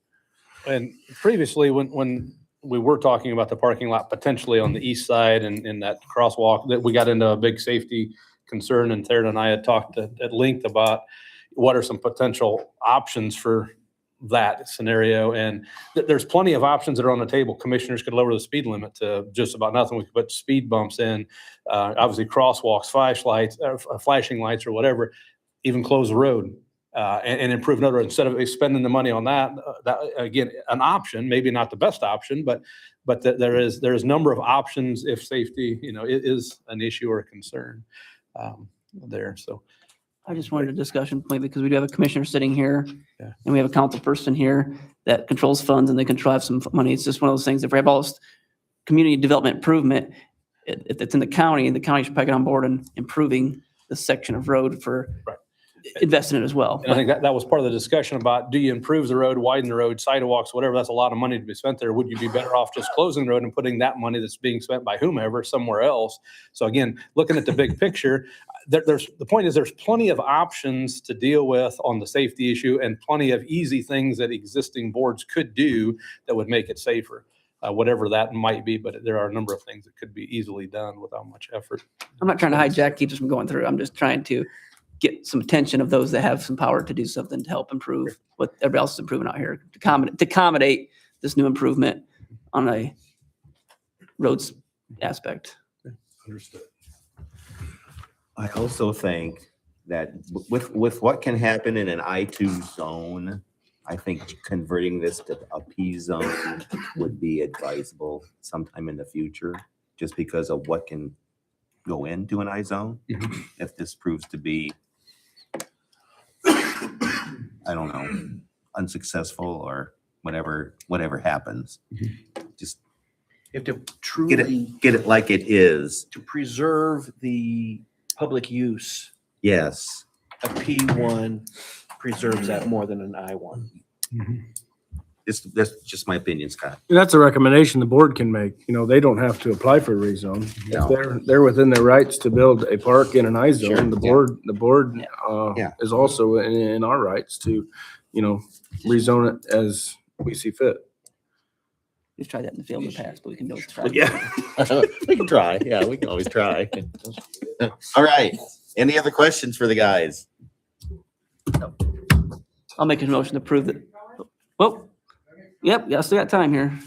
F: And previously, when we were talking about the parking lot potentially on the east side and in that crosswalk, that we got into a big safety concern, and Tara and I had talked at length about what are some potential options for that scenario. And there's plenty of options that are on the table. Commissioners could lower the speed limit to just about nothing. We could put speed bumps in, obviously crosswalks, flashing lights or whatever, even close the road. And improve another, instead of spending the money on that again, an option, maybe not the best option, but there is a number of options if safety, is an issue or a concern there. So
E: I just wanted a discussion point because we do have a commissioner sitting here,
F: Yeah.
E: and we have a council person here that controls funds, and they control have some money. It's just one of those things. If we have all this community development improvement, if it's in the county should probably get on board and improving this section of road for investing in it as well.
F: And I think that was part of the discussion about, do you improve the road, widen the road, sidewalks, whatever, that's a lot of money to be spent there. Would you be better off just closing the road and putting that money that's being spent by whomever somewhere else? So again, looking at the big picture, the point is there's plenty of options to deal with on the safety issue and plenty of easy things that existing boards could do that would make it safer, whatever that might be. But there are a number of things that could be easily done without much effort.
E: I'm not trying to hijack, keep us from going through. I'm just trying to get some attention of those that have some power to do something to help improve what everybody else is improving out here, to accommodate this new improvement on a roads aspect.
F: Understood.
B: I also think that with what can happen in an I-2 zone, I think converting this to a P zone would be advisable sometime in the future, just because of what can go into an I zone. If this proves to be, I don't know, unsuccessful or whatever happens, just
J: If to truly
B: get it like it is.
J: to preserve the public use,
B: Yes.
J: a P1 preserves that more than an I1.
B: That's just my opinion, Scott.
C: And that's a recommendation the board can make. They don't have to apply for a rezone.
B: No.
C: If they're within their rights to build a park in an I
B: Sure,
C: zone, the
B: yeah.
C: board
B: Yeah.
C: is also in our rights to, rezone it as we see fit.
E: We've tried that in the field in the past, but we can go try.
B: Yeah. We can try. Yeah, we can always try. All right. Any other questions for the guys?
E: I'll make a motion to approve it. Well, yep, yeah, I still got time here.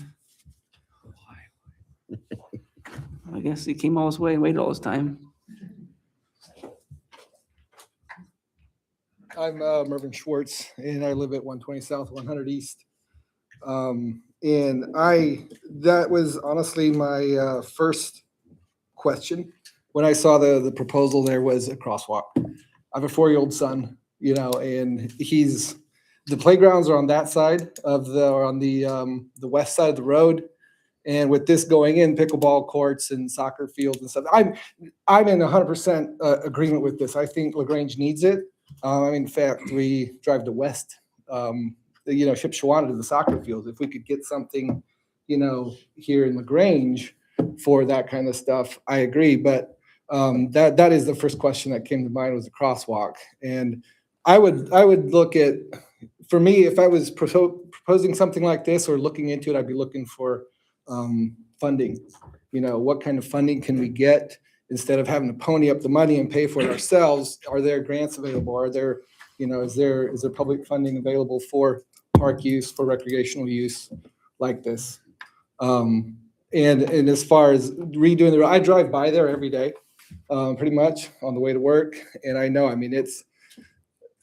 E: I guess he came all this way and waited all this time.
U: I'm Mervyn Schwartz, and I live at 120 South, 100 East. And that was honestly my first question when I saw the proposal. There was a crosswalk. I have a 4-year-old son, and the playgrounds are on that side on the west side of the road. And with this going in, pickleball courts and soccer fields and stuff, I'm in 100% agreement with this. I think LaGrange needs it. In fact, we drive to West, Shipshewana to the soccer fields. If we could get something, here in LaGrange for that kind of stuff, I agree. But that is the first question that came to mind, was the crosswalk. And I would look at, for me, if I was proposing something like this or looking into it, I'd be looking for funding. What kind of funding can we get instead of having to pony up the money and pay for it ourselves? Are there grants available? Are there, is there public funding available for park use, for recreational use like this? And as far as redoing the road, I drive by there every day, pretty much on the way to work. And I know,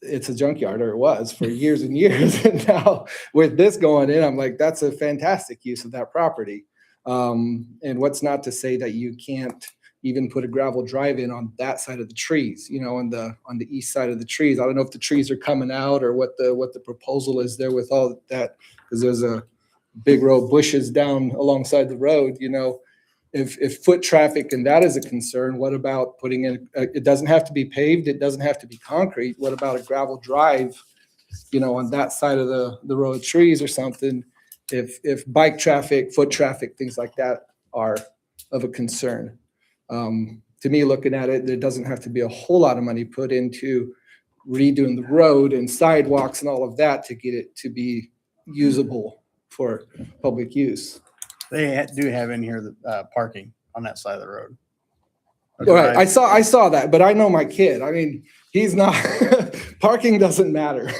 U: it's a junkyard, or it was for years and years. And now with this going in, I'm like, that's a fantastic use of that property. And what's not to say that you can't even put a gravel drive in on that side of the trees, on the east side of the trees. I don't know if the trees are coming out or what the proposal is there with all that, because there's a big row of bushes down alongside the road, if foot traffic and that is a concern, what about putting in, it doesn't have to be paved, it doesn't have to be concrete. What about a gravel drive, on that side of the row of trees or something? If bike traffic, foot traffic, things like that are of a concern. To me, looking at it, there doesn't have to be a whole lot of money put into redoing the road and sidewalks and all of that to get it to be usable for public use.
T: They do have in here the parking on that side of the road.
U: Right, I saw that, but I know my kid. I mean, he's not, parking doesn't matter.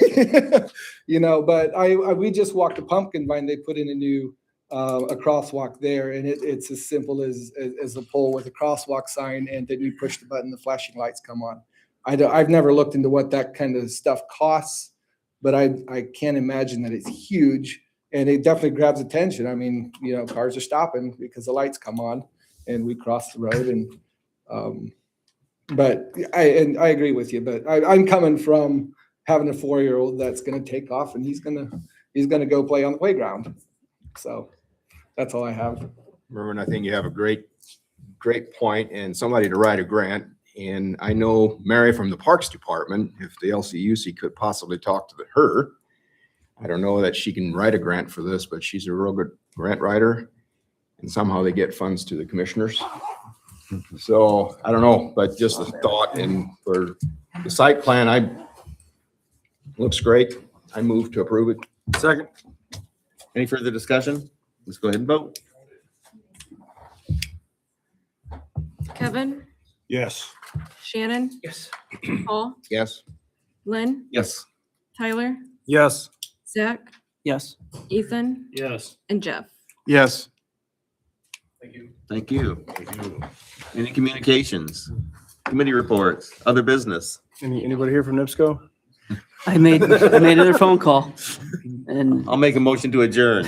U: But we just walked a pumpkin vine. They put in a new, a crosswalk there, and it's as simple as a pole with a crosswalk sign, and then you push the button, the flashing lights come on. I've never looked into what that kind of stuff costs, but I can't imagine that it's huge, and it definitely grabs attention. I mean, cars are stopping because the lights come on, and we cross the road, and but I agree with you, but I'm coming from having a 4-year-old that's going to take off, and he's going to go play on the playground. So that's all I have.
L: Mervin, I think you have a great point and somebody to write a grant. And I know Mary from the Parks Department, if the LCUC could possibly talk to her. I don't know that she can write a grant for this, but she's a real good grant writer. And somehow they get funds to the commissioners. So I don't know, but just a thought, and for the site plan, looks great. I move to approve it.
C: Second.
B: Any further discussion? Let's go ahead and vote.
A: Kevin,
I: Yes.
A: Shannon,
E: Yes.
A: Paul,
L: Yes.
A: Lynn,
B: Yes.
A: Tyler,
C: Yes.
A: Zach,
E: Yes.
A: Ethan,
N: Yes.
A: and Jeff.
K: Yes.
B: Thank you. Any communications, committee reports, other business?
C: Anybody here from NIPSCO?
E: I made another phone call, and
B: I'll make a motion to adjourn.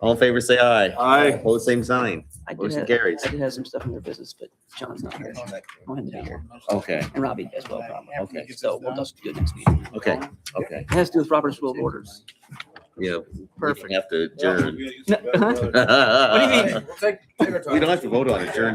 B: All in favor, say aye.
C: Aye.
B: Opposed, same sign.
E: I did
B: Motion
E: have,
B: carries.
E: I did have some stuff in their business, but John's not here. I want him to be here.
B: Okay,
E: And Robbie as well, probably.
B: okay,
E: So we'll just do it next meeting.
B: okay, okay.
E: It has to do with Robert's Rule of Orders.
B: Yeah, we
E: Perfect.
B: have to adjourn.
E: What do you mean?
B: We don't have to vote on adjourn.